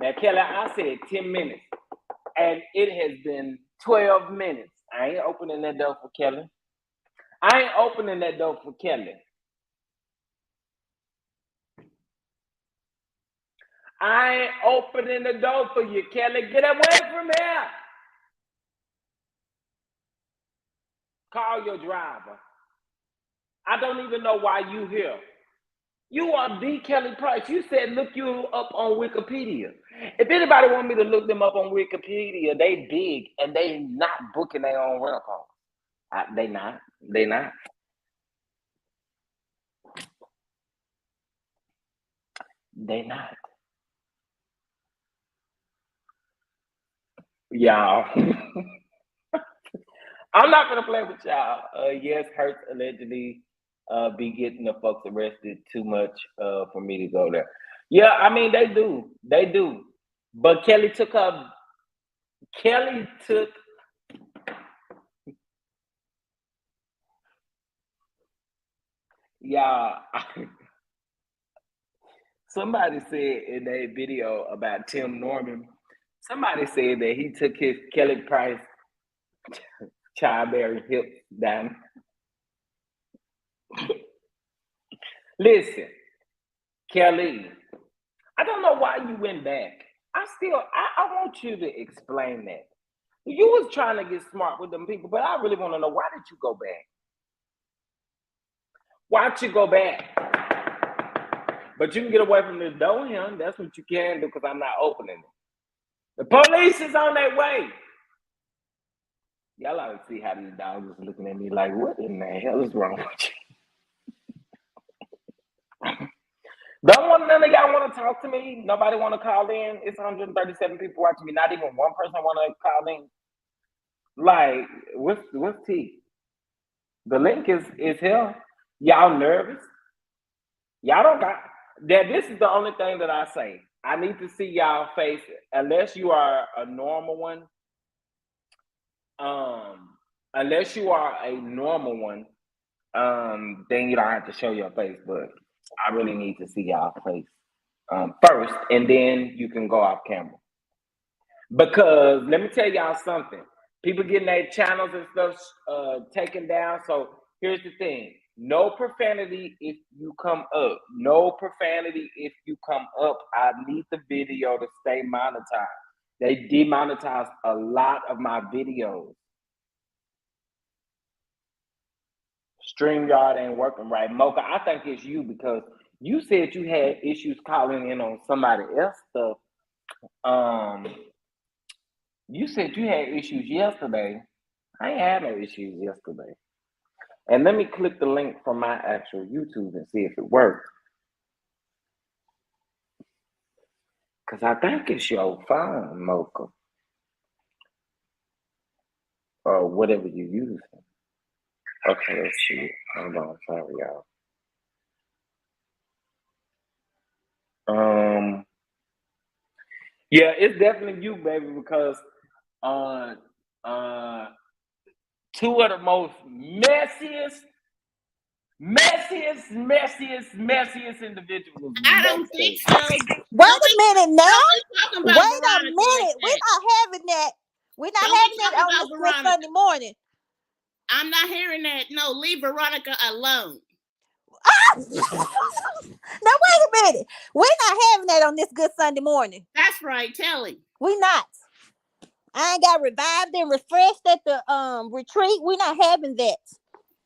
Now, Kelly, I said 10 minutes, and it has been 12 minutes. I ain't opening that door for Kelly. I ain't opening that door for Kelly. I ain't opening the door for you, Kelly. Get away from here. Call your driver. I don't even know why you here. You are the Kelly Price. You said look you up on Wikipedia. If anybody want me to look them up on Wikipedia, they big and they not booking their own rental car. They not. They not. They not. Y'all. I'm not gonna play with y'all. Yes, Hurts allegedly be getting the folks arrested too much for me to go there. Yeah, I mean they do. They do. But Kelly took y'all. Somebody said in a video about Tim Norman, somebody said that he took his Kelly Price childbearing hips down. Listen, Kelly, I don't know why you went back. I want you to explain that. You was trying to get smart with them people, but I really want to know, why did you go back? Why'd you go back? But you can get away from this door here. That's what you can do, because I'm not opening it. The police is on their way. Y'all ought to see how these dogs is looking at me like, what in the hell is wrong with you? None of y'all want to talk to me? Nobody want to call in? It's 137 people watching me. Not even one person want to call in. Like, what's T? The link is here. Y'all nervous? Y'all don't got that. This is the only thing that I say. I need to see y'all face, unless you are a normal one. Unless you are a normal one, then you don't have to show your face. But I really need to see y'all face first, and then you can go off camera. Because let me tell y'all something. People getting their channels and stuff taken down. So here's the thing. No profanity if you come up. No profanity if you come up. I need the video to stay monetized. They demonetized a lot of my videos. StreamYard ain't working right. Mocha, I think it's you, because you said you had issues calling in on somebody else's stuff. You said you had issues yesterday. I ain't had no issues yesterday. And let me click the link from my actual YouTube and see if it works. Because I think it's your phone, Mocha. Or whatever you use. Okay, let's see. Hold on, sorry, y'all. Yeah, it's definitely you, baby, because two of the most messiest individuals. I don't think so. Wait a minute now. Wait a minute. We're not having that. We're not having that on this Sunday morning. I'm not hearing that. No, leave Veronica alone. Now wait a minute. We're not having that on this good Sunday morning. That's right. Tell him. We not. I ain't got revived and refreshed at the retreat. We're not having that.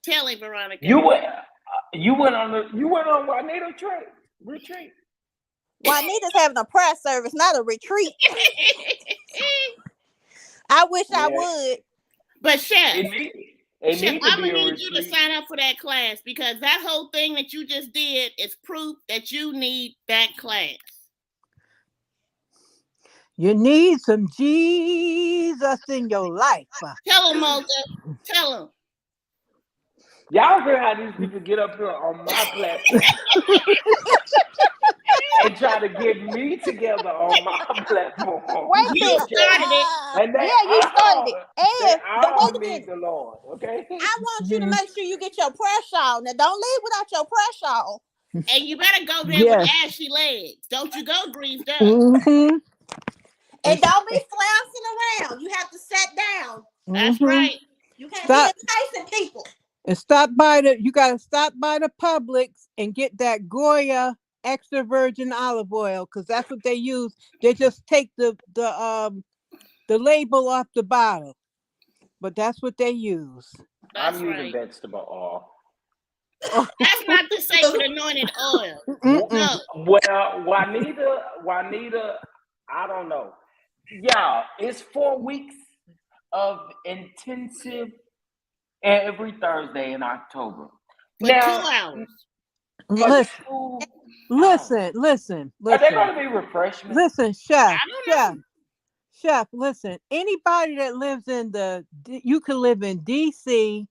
Tell him, Veronica. You went on Juanita retreat. Juanita's having a prayer service, not a retreat. I wish I would. But Chef, Chef, I'm gonna need you to sign up for that class, because that whole thing that you just did is proof that you need that class. You need some Jesus in your life. Tell him, Mocha. Tell him. Y'all hear how these people get up here on my platform and try to get me together on my platform. Wait a minute. You started it. You started it. And but wait a minute. The Lord, okay? I want you to make sure you get your prayer shawl. Now, don't leave without your prayer shawl. And you better go there with ashy legs. Don't you go greased up. Mm-hmm. And don't be flouncing around. You have to sit down. That's right. You can't be enticing people. And you gotta stop by the Publix and get that Goya extra virgin olive oil, because that's what they use. They just take the label off the bottle, but that's what they use. That's I'm using vegetable oil. That's not the sacred anointed oil. No. Well, Juanita, I don't know. Y'all, it's 4 weeks of intensive every Thursday in October. For 2 hours. Listen. Are there going to be refreshments? Listen, Chef, listen. Anybody that lives you can live in DC.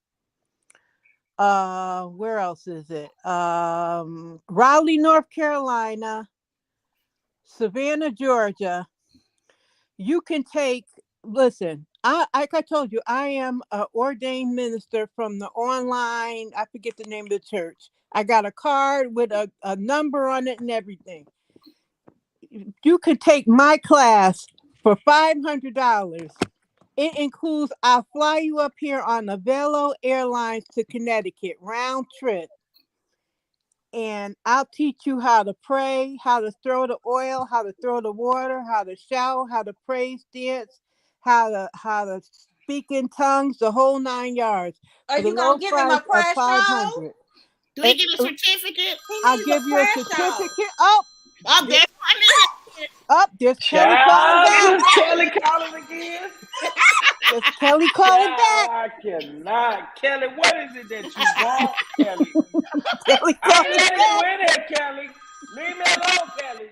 Where else is it? Raleigh, North Carolina, Savannah, Georgia. You can listen. Like I told you, I am an ordained minister from the online. I forget the name of the church. I got a card with a number on it and everything. You can take my class for $500. It includes, I'll fly you up here on the Velo Airlines to Connecticut, round trip. And I'll teach you how to pray, how to throw the oil, how to throw the water, how to shout, how to praise dance, how to speak in tongues, the whole 9 yards. Are you going to give him a prayer shawl? Do we get a certificate? I'll give you a certificate. There's there's Kelly calling back. Kelly calling again? There's Kelly calling back. I cannot. Kelly, what is it that you want, Kelly? Kelly calling back. There, Kelly. Leave me alone, Kelly.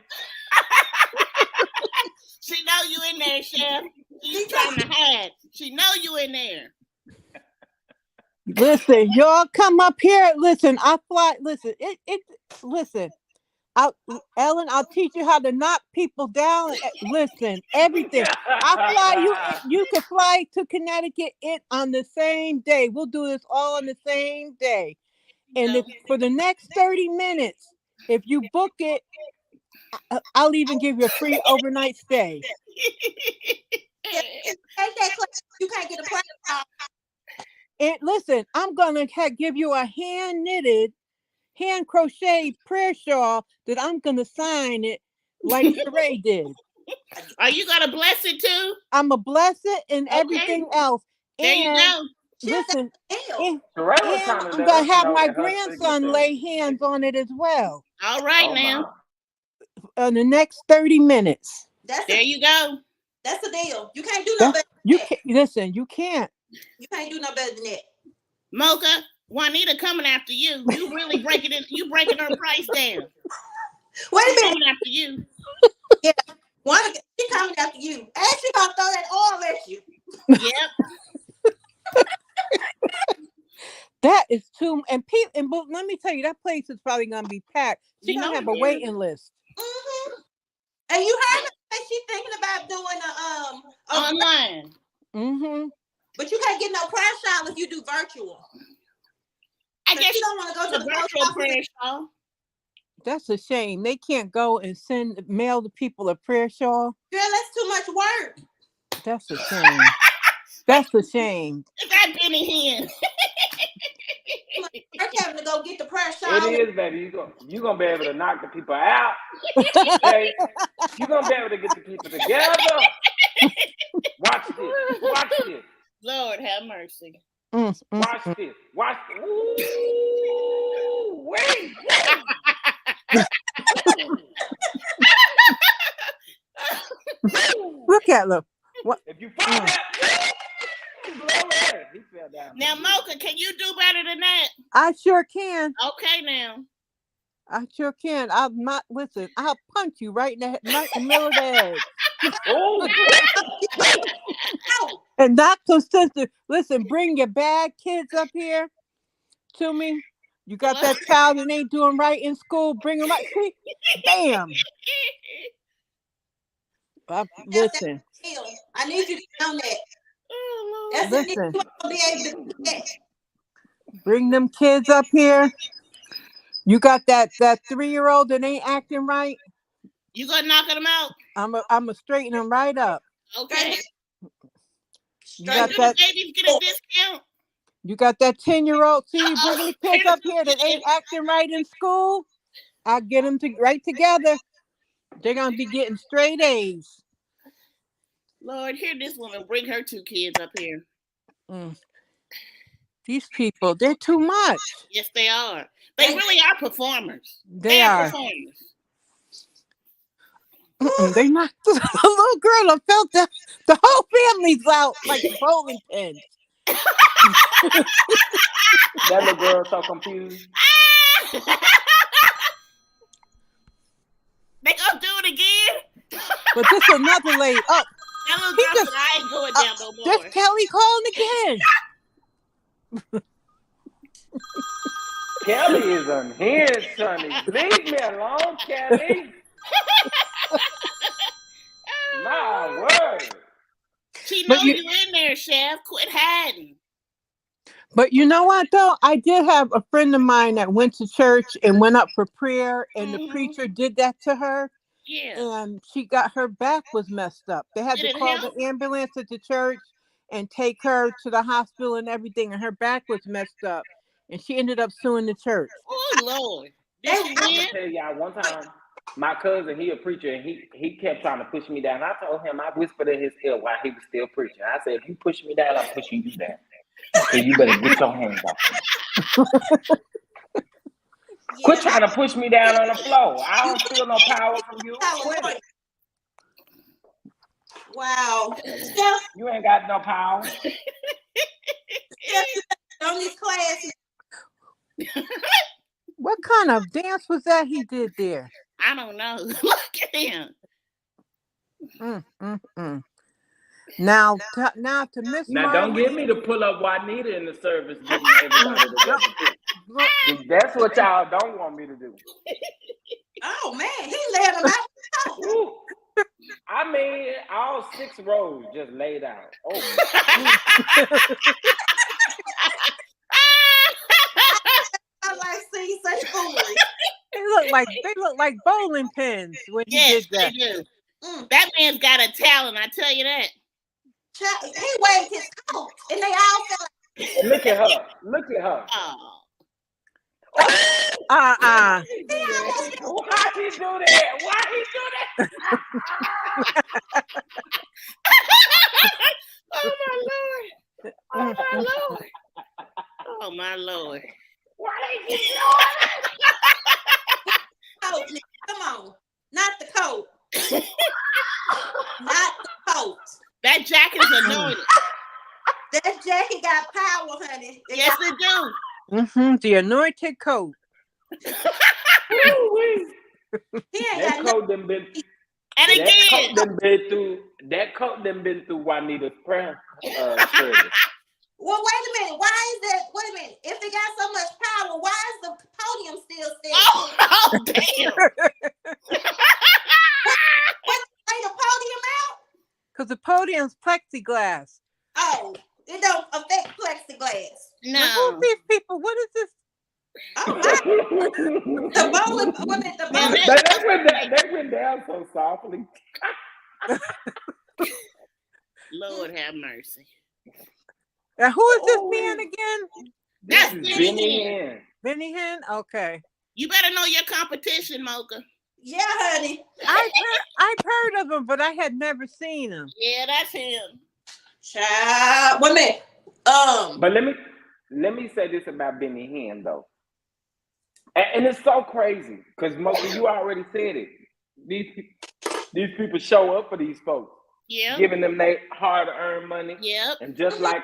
She know you in there, Chef. She's trying to hide. She know you in there. Listen, y'all come up here. Listen, I fly. Listen, listen. Ellen, I'll teach you how to knock people down. Listen, everything. I'll fly you. You can fly to Connecticut on the same day. We'll do this all on the same day. And for the next 30 minutes, if you book it, I'll even give you a free overnight stay. You can't get a prayer shawl. And listen, I'm gonna give you a hand crocheted prayer shawl that I'm gonna sign it like Sheree did. Are you gonna bless it too? I'm gonna bless it and everything else. There you go. Listen, I'm gonna have my grandson lay hands on it as well. All right now. In the next 30 minutes. There you go. That's the deal. You can't do no better. You can't. You can't do no better than that. Mocha, Juanita coming after you. You really breaking it. You breaking her price down. Wait a minute. Coming after you. Yeah. She coming after you. And she gonna throw that oil at you. Yep. That is too. And let me tell you, that place is probably gonna be packed. She's gonna have a waiting list. Mm-hmm. And you heard her say she's thinking about doing online. Mm-hmm. But you can't get no prayer shawl if you do virtual. I guess you don't want to go to the virtual prayer shawl. That's a shame. They can't go and mail the people a prayer shawl. Girl, that's too much work. That's a shame. That's a shame. That Benny Hinn. church having to go get the prayer shawl. It is, baby. You gonna be able to knock the people out. Okay, you gonna be able to get the people together. Watch this. Watch this. Lord have mercy. Watch this. Watch. Ooh, wait. Look at them. What? If you fall down, he fell down. Now, Mocha, can you do better than that? I sure can. Okay, now. I sure can. I'll not listen. I'll punch you right in the middle of the head. Oh. And not consistent. Listen, bring your bad kids up here to me. You got that child that ain't doing right in school. Bring them up. See? Bam. Listen. I need you to know that. Oh, That's Listen. be able to do that. Bring them kids up here. You got that 3-year-old that ain't acting right. you gonna knock them out? I'm a straighten them right up. Okay. You got Do that. the babies get a discount? You got that 10-year-old. See, you bring the kids up here that ain't acting right in school. I'll get them right together. They're gonna be getting straight A's. Lord, hear this woman bring her 2 kids up here. These people, they're too much. Yes, they are. They really are performers. They are. Performers. They're not. The little girl, I felt that the whole family's out like bowling pins. That little girl so confused. They gonna do it again? But this is another lady. Oh, That little girl said, I ain't going down no more. there's Kelly calling again. Kelly is unhinged, Sonny. Leave me alone, Kelly. My word. She But know you in there, Chef. Quit hiding. But you know what, though? I did have a friend of mine that went to church and went up for prayer, and the preacher did that to her. Yeah. And she got her back was messed up. They had Did to it call help? the ambulance at the church and take her to the hospital and everything, and her back was messed up. And she ended up suing the church. Oh, Lord. Did she I'm gonna win? tell y'all one time, my cousin, he a preacher, and he kept trying to push me down. I told him, I whispered in his ear while he was still preaching. I said, if you push me down, I'm pushing you down. So you better get your hands off me. Quit trying to push me down on the floor. I don't feel no power from you. Quit it. Wow. You ain't got no power. On these classes. What kind of dance was that he did there? I don't know. Look at him. Now to Miss Now, don't Marley. get me to pull up Juanita in the service. Getting everybody together. That's what y'all don't want me to do. Oh, man. He let him out. Ooh. I mean, all 6 rows just laid out. Oh, I like seeing such foolery. They look like bowling pins when he Yes, did that. they do. That man's got a talent, I tell you that. He waved his coat, and they all fell. look at her. Look at her. Oh. Why he do that? Why he do that? Oh, my Lord. Oh, my Lord. Oh, my Lord. Why they keep Coat, come on. Not the coat. Not the coat. That jacket is anointed. That jacket got power, honey. Yes, it do. The anointed coat. That coat done been. And That again. coat done been through Juanita's prayer service. Well, wait a minute. Why is that? Wait a minute. If it got so much power, why is the podium still standing? Oh, damn. Take the podium out? Because the podium's plexiglass. Oh, it don't affect plexiglass. Now, No. who's these people? What is this? Oh, my. The bowling women, the bowling. They went down so softly. Lord have mercy. Now, who is this man again? That's Benny Hinn. Benny Hinn? Okay. You better know your competition, Mocha. Yeah, honey. I've heard of him, but I had never seen him. Yeah, that's him. Child, wait a minute. But let me say this about Benny Hinn though, and it's so crazy because Mocha, you already said it. These people show up for these folks, giving them their hard-earned money, and just like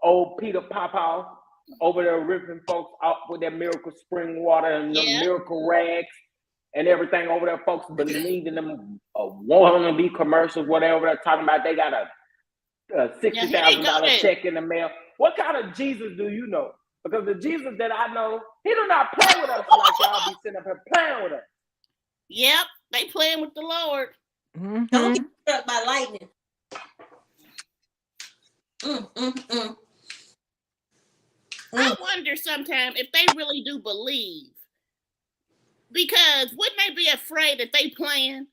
old Peter Popoff over there ripping folks off with their miracle spring water and the miracle rags and everything over there, folks believe in them, wanting to be commercials, whatever they're talking about. They got a $60,000 check in the mail. What kind of Jesus do you know? Because the Jesus that I know, he do not play with us like y'all be sitting up here playing with us. Yep, they playing with the Lord. Don't get struck by lightning. I wonder sometimes if they really do believe. Because wouldn't they be afraid that they playing?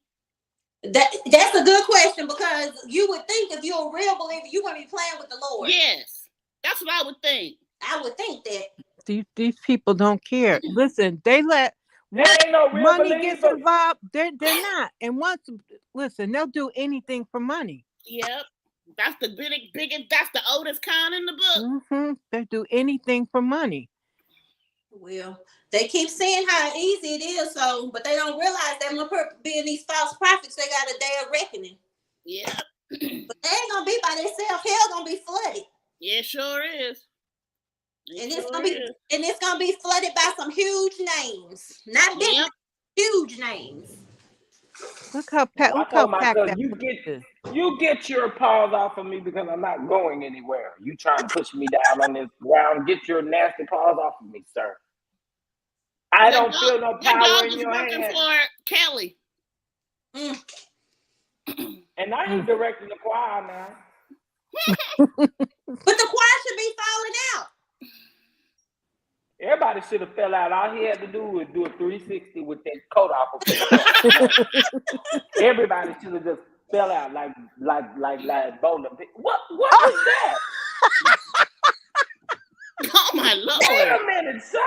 That's a good question, because you would think if you're a real believer, you're going to be playing with the Lord. Yes, that's what I would think. I would think that. These people don't care. Listen, they let money gets involved. They're not. And they'll do anything for money. Yep, that's the biggest. That's the oldest con in the book. They do anything for money. Well, they keep saying how easy it is, but they don't realize that when being these false prophets, they got a day of reckoning. Yeah. But they ain't gonna be by themselves. Hell gonna be flooded. Yeah, sure is. It's gonna be flooded by some huge names. Not big, huge names. Look how packed that you get your paws off of me because I'm not going anywhere. You trying to push me down on this ground. Get your nasty paws off of me, sir. I don't feel no power in your hand. For Kelly. And I ain't directing the choir now. But the choir should be falling out. Everybody should have fell out. All he had to do was do a 360 with that coat off. Everybody should have just fell out like bowling. What was that? Oh my Lord! Wait a minute, sir.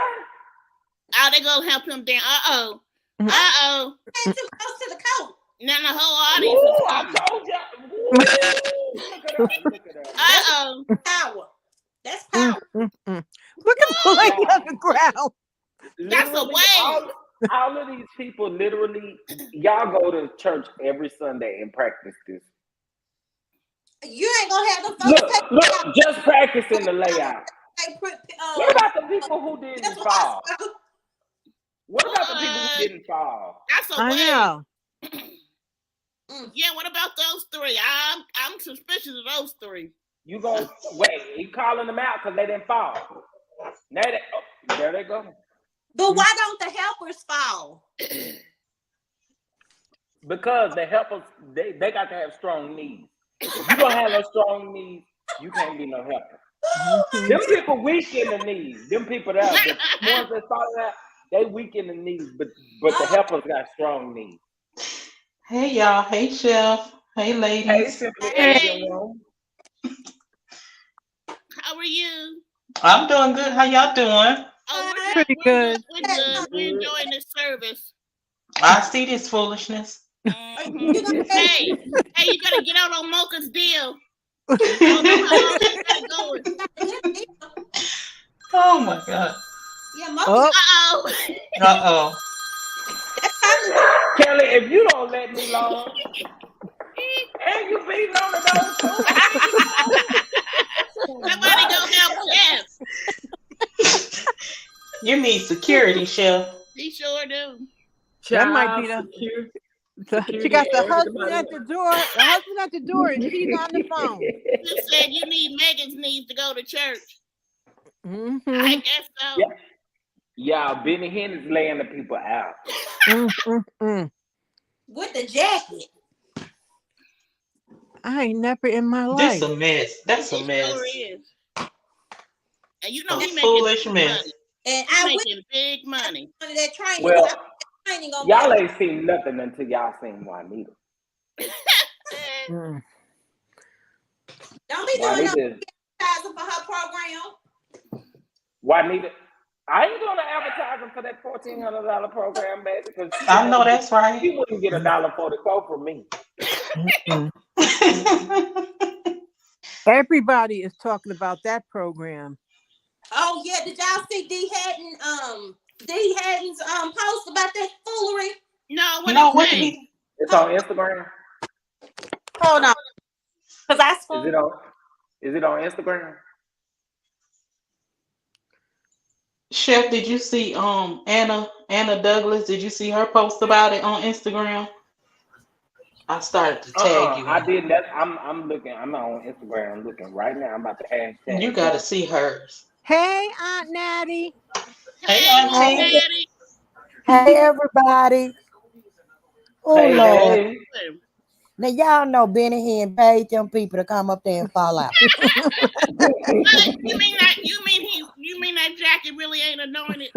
Oh, they gonna help him down. Too close to the coat. Now the whole audience is coming. I told you. Look at her. Power. That's power. Look at him laying on the ground. That's a way. All of these people literally, y'all go to church every Sunday and practice this. You ain't gonna have the folks. Look, just practicing the layout. What about the people who didn't fall? What about the people who didn't fall? That's a way. I know. Yeah, what about those three? I'm suspicious of those three. You gonna wait? He calling them out because they didn't fall. Now there they go. But why don't the helpers fall? Because the helpers, they got to have strong knees. If you don't have no strong knees, you can't be no helper. Them people weak in the knees. Them people that the ones that started out, they weak in the knees, but the helpers got strong knees. Hey y'all, hey Chef, hey ladies. Hey. How are you? I'm doing good. How y'all doing? Oh, Pretty good. We're good. We're enjoying this service. I see this foolishness. Mm-hmm. Hey, you gotta get out on Mocha's deal. Oh my God. Yeah, Mocha. Uh-oh. Kelly, if you don't let me alone, and you beating on the door too. Somebody go help Chef. You need security, Chef. He sure do. That might be she got the husband at the door. The husband at the door, and she's on the phone. You said you need Megan's needs to go to church. I guess so. Yeah, Benny Hinn is laying the people out. With the jacket. I ain't never in my life. This a mess. That's a mess. Sure is. And you know he making foolish mess. money. And He making big money. That training. Well, training y'all ain't seen nothing until y'all seen Juanita. Don't be doing no advertising for her program. Juanita, I ain't gonna advertise them for that $1,400 program, baby, because I know that's right. she wouldn't get $1.44 from me. Mm-mm. Everybody is talking about that program. Oh yeah, did y'all see D Haddon's post about that foolery? No, what No, it what did say? he? It's on Instagram. Hold on, cause I Is saw. it on? Is it on Instagram? Chef, did you see Anna Douglas? Did you see her post about it on Instagram? I started to tag you I in. did that. I'm looking. I'm on Instagram. I'm looking right now. I'm about to You hashtag got to that. see hers. Hey, Aunt Natty. Hey, Hey, Miss Auntie. Hey, Natty. hey, everybody. Oh, Hey, Lord. hey. Now, y'all know Benny Hinn paid them people to come up there and fall out. What? You mean that jacket really ain't anointed?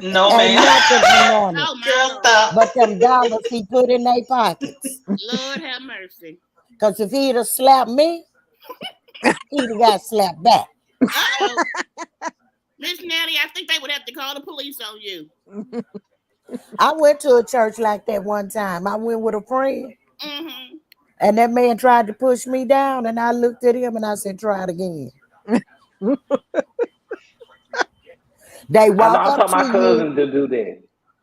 No, Ain't man. nothing anointed. Oh my Girl, Lord. stop. But them dollars he put in their pockets. Lord have mercy. Because if he'd have slapped me, he'd have got slapped back. Uh-oh. Miss Natty, I think they would have to call the police on you. I went to a church like that one time. I went with a friend, Mm-hmm. and that man tried to push me down, and I looked at him and I said, try it again. They I know. walk I up told to my you. cousin to do that.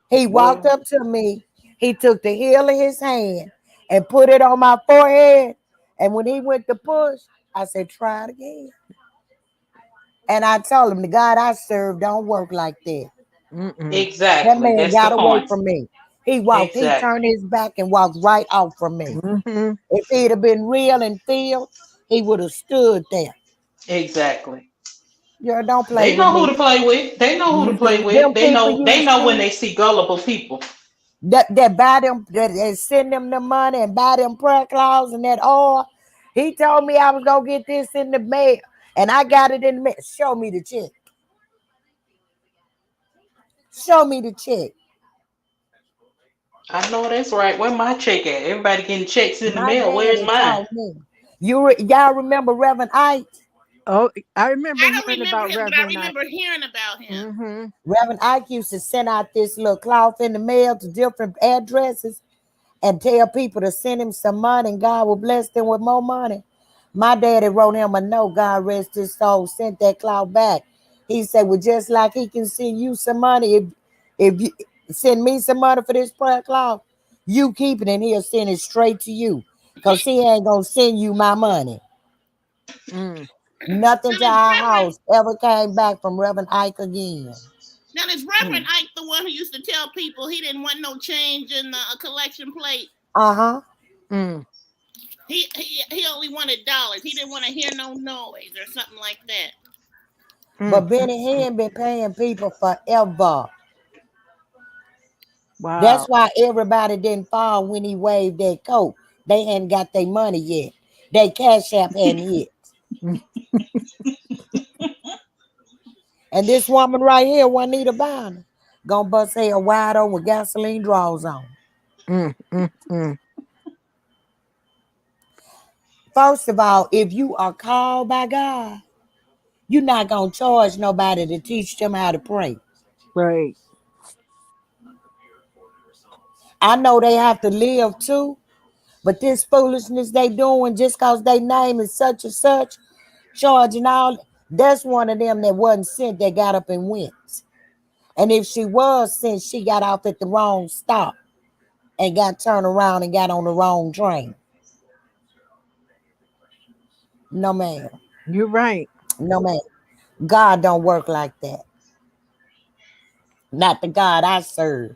He Boy, walked up to me. He took the heel of his hand and put it on my forehead. And when he went to push, I said, try it again. And I told him, the God I serve don't work like that. Mm-mm. That Exactly. man That's the got away point. from me. He turned Exactly. his back and walked right off from me. Mm-hmm. If he'd have been real and feel, he would have stood there. Exactly. You don't play They with know who me. to play with. They know who to play with. Them They people know. you They know when see they see gullible people. that buy them, that send them the money and buy them prayer cloths and that oil. He told me I was gonna get this in the mail, and I got it in the mail. Show me the check. Show me the check. I know that's right. Where my check at? Everybody getting checks in the My mail. Where's daddy mine? taught me. Y'all remember Reverend Ike? Oh, I remember I don't hearing remember about him, but I Reverend I. remember hearing about him. Mm-hmm. Reverend Ike used to send out this little cloth in the mail to different addresses and tell people to send him some money and God will bless them with more money. My daddy wrote him a note, God rest his soul, sent that cloth back. He said, well, just like he can send you some money, if you send me some money for this prayer cloth, you keep it and he'll send it straight to you. Because he ain't going to send you my money. Mm. Nothing Now to is our Reverend house ever came back from Reverend Ike again. now is Reverend Ike the one who used to tell people he didn't want no change in the collection plate? Uh-huh. Mm. He only wanted dollars. He didn't want to hear no noise or something like that. But Mm. Benny Hinn been paying people forever. That's Wow. why everybody didn't fall when he waved that coat. They hadn't got their money yet. They cash app hadn't hit. Mm. And this woman right here, Juanita Bynum, gonna bust her wide open with gasoline draws on. Mm. Mm. First of all, if you are called by God, you're not gonna charge nobody to teach them how to pray. Right. I know they have to live too, but this foolishness they doing just cause they name is such and such, charging all, that's one of them that wasn't sent that got up and went. And if she was sent, she got off at the wrong stop and got turned around and got on the wrong train. No, ma'am. You're right. No, ma'am. God don't work like that. Not the God I serve.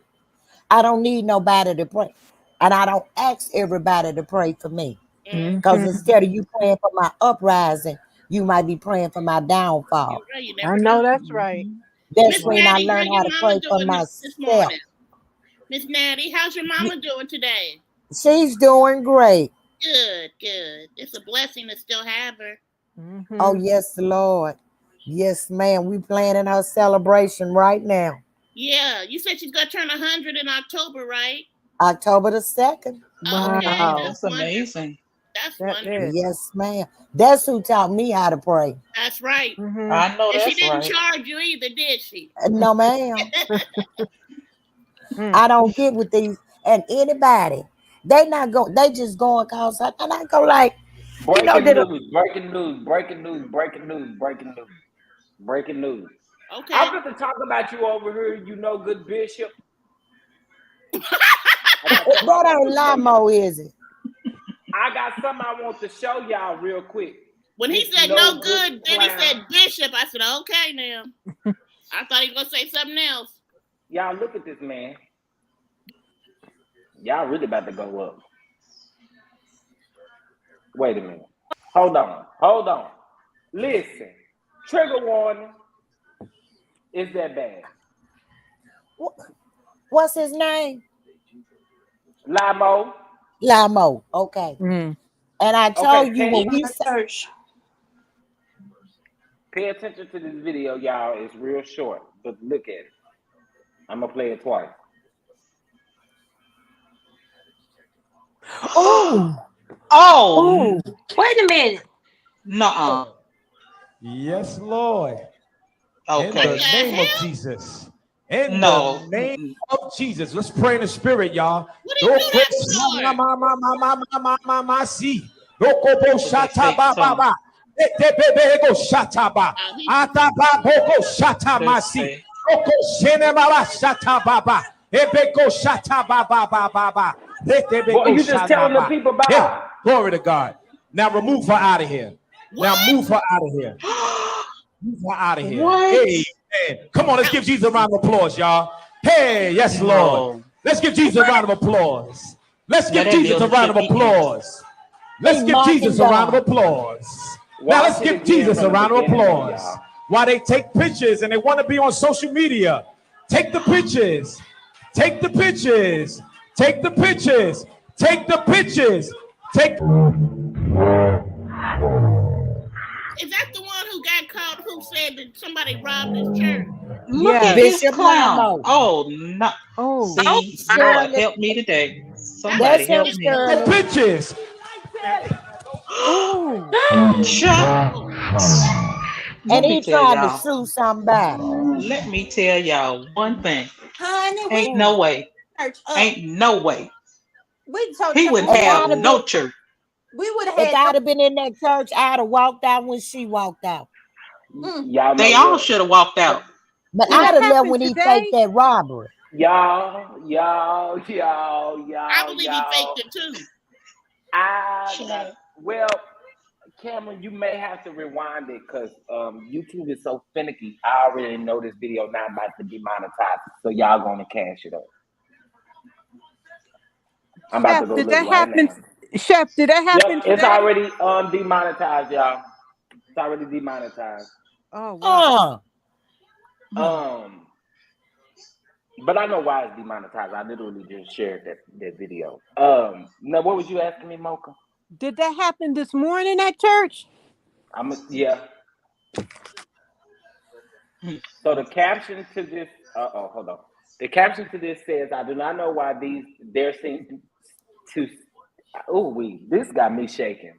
I don't need nobody to pray. And I don't ask everybody to pray for me. Because Mm-hmm. instead of you praying for my uprising, you might be praying for my downfall. You're right. You I never know know. that's right. That's Miss when I Natty, how learned how your to mama pray for doing this myself. morning? Miss Natty, how's your mama doing today? She's doing great. Good, good. It's a blessing to still have her. Oh, Mm-hmm. yes, Lord. Yes, ma'am. We planning her celebration right now. Yeah, you said she's gonna turn 100 in October, right? October the 2nd. Okay, Wow, Wow. that's that's wonderful. amazing. That's That funny. is. Yes, ma'am. That's who taught me how to pray. That's right. Mhm. I know And she that's didn't right. charge you either, did she? No, ma'am. Mm. I don't get with these and anybody. They not go. They just going cause and I go like, you know, Breaking news, breaking news, breaking news, breaking news, breaking news, breaking news. Okay. I'm going to talk about you over here, you know, good bishop. what on Lamo is it? I got something I want to show y'all real quick. When he This said no no good good, then he clown. said bishop. I said, okay now. I thought he was gonna say something else. Y'all look at this man. Y'all really about to go up. Wait a minute. Hold on. Listen. Trigger warning. Is that bad? What's his name? Lamo. Lamo. Okay. Mm. And I told you when we Church. Pay attention to this video, y'all. It's real short, but look at it. I'm gonna play it twice. Oh. Oh, Wait a minute. nuh-uh. Yes, Lord. In Okay. the name of Jesus. In No. the name of Jesus. Let's pray in the spirit, y'all. What do you do that for? See. Rokobo shata ba ba ba. Etebebego shata ba. Ataba boko shata masi. Roko shene baba shata baba. Ebeko shata ba ba ba ba ba. Boy, you just telling the people bye. Yeah, glory to God. Now remove her out of here. Now move her out of here. Move her out of here. What? Amen. Come on, let's give Jesus a round of applause, y'all. Hey, yes, Lord. No. Let's give Jesus a round of applause. Let's Now give that Jesus a building round of should be applause. Let's He's give Jesus a mocking round of God. applause. Watch Now let's it give again Jesus from a the round of beginning, though, applause. y'all. While they take pictures and they want to be on social media, take the pictures. Take the pictures. Take the pictures. Take the pictures. Take. Is that the one who got caught? Who said that somebody robbed his church? Look Yes. at this Bishop clown. Lamo. Oh, no. Oh. See, Lord, Shirley. help me today. Somebody That's him, help me. The Shirley. pictures. Oh. Chuck, let And me he tell tried to y'all. sue somebody. Let me tell y'all one thing. Honey, we Ain't no way. church up. Ain't no way. We told He church. wouldn't If have I'd have no been, church. We would have if had. I'd have been in that church, I'd have walked out when she walked out. Y'all know They all what? should have walked out. But Did I'd that have left happen when he today? faked that robbery. Y'all. I believe he faked it too. Well, Cameron, you may have to rewind it because YouTube is so finicky. I already know this video now about to be monetized, so y'all gonna cash it up. I'm about to Chef, go did look that right happen? now. Chef, did that happen Yep, it's today? already demonetized, y'all. It's already demonetized. Oh wow. But I know why it's demonetized. I literally just shared that video. Now what was you asking me, Mocha? Did that happen this morning at church? Yeah. So the caption to this, hold on. The caption to this says, "I do not know why there seems to." This got me shaking.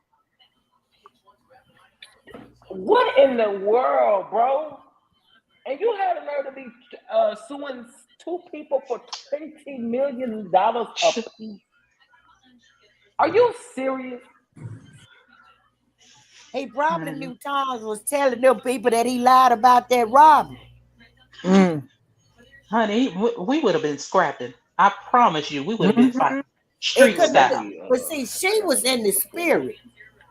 What in the world, bro? And you had the nerve to be suing two people for $20 million a piece. Are you serious? He probably knew Tom was telling them people that he lied about that robbery. Honey, we would have been scrapping. I promise you, we would have been fighting. It Street couldn't have style. been. But see, she was in the spirit.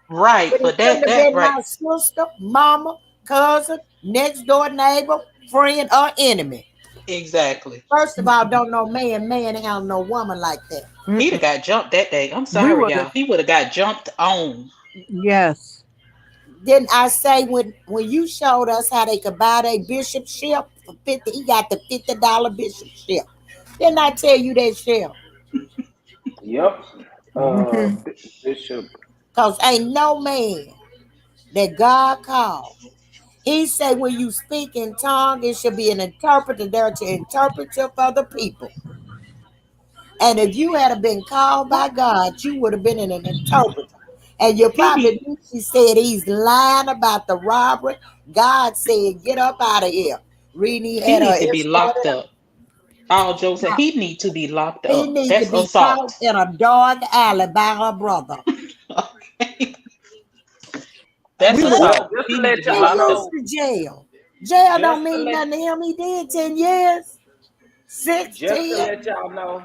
Right, But it but couldn't have that been right. my sister, mama, cousin, next door neighbor, friend, or enemy. Exactly. First of all, don't know man have no woman like that. He'd have got jumped that day. I'm sorry, would've. y'all. He would have got jumped on. Yes. Didn't I say when you showed us how they could buy their bishopship for 50, he got the $50 bishopship. Didn't I tell you that, Shell? Yep. Bishop. Because ain't no man that God called. He said when you speak in tongue, it should be an interpreter there to interpret to other people. And if you had been called by God, you would have been an interpreter. And you He probably need knew she said he's lying about the robbery. God said, get up out of here. Rini he had her need to be locked escorted out. up. All jokes said, he need to be locked He up. need to That's be caught assault. in a dark alley by her brother. Okay. That's We But would, Well, assault. just He to need to let be he y'all locked used up. know, to jail. Jail don't just to mean let nothing to him. He did 10 years. just to 16. let y'all know,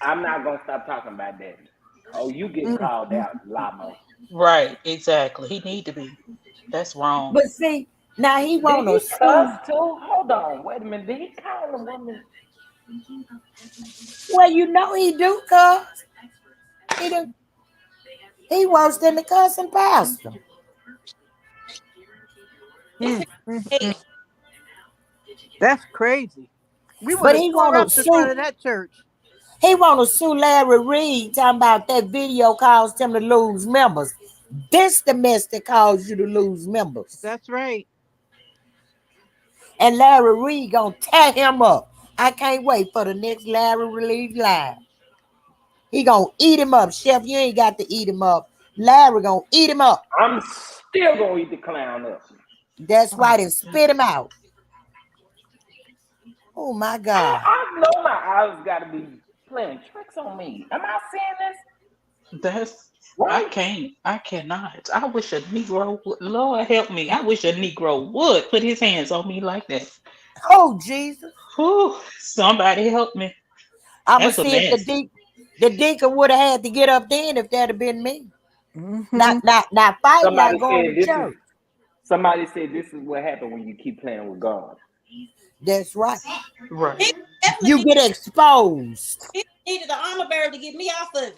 I'm not gonna stop talking about that. Oh, you get Mm, called mm. out, Lamo. Right, exactly. He need to be. That's wrong. But see, now he Did want to he cuss sue. too? Hold on, wait a minute. Did he call a woman? Well, you know he do, cuz. He do. He worse than the cussing pastor. It's Mm, mm, mm. hell. That's crazy. We would But have he tore want up to the front sue. of that church. He want to sue Larry Reed, talking about that video caused him to lose members. This the mess that caused you to lose members. That's right. And Larry Reed gonna tear him up. I can't wait for the next Larry Reed live. He gonna eat him up. Chef, you ain't got to eat him up. Larry gonna eat him up. I'm still gonna eat the clown up. That's Oh, right, and spit him out. Oh my God. I know my eyes gotta be playing tricks on me. Am I seeing this That's I right? can't. I cannot. I wish a Negro would. Lord help me. I wish a Negro would put his hands on me like that. Oh Jesus. Whew, somebody help me. I'ma That's a see if mess. the deacon would have had to get up then if that had been me. mm-hmm. Not fighting Somebody like going said to this is church. somebody said this is what happened when you keep playing with God. That's right. Right. He definitely You need, get exposed. he needed an armor bearer to get me off of him.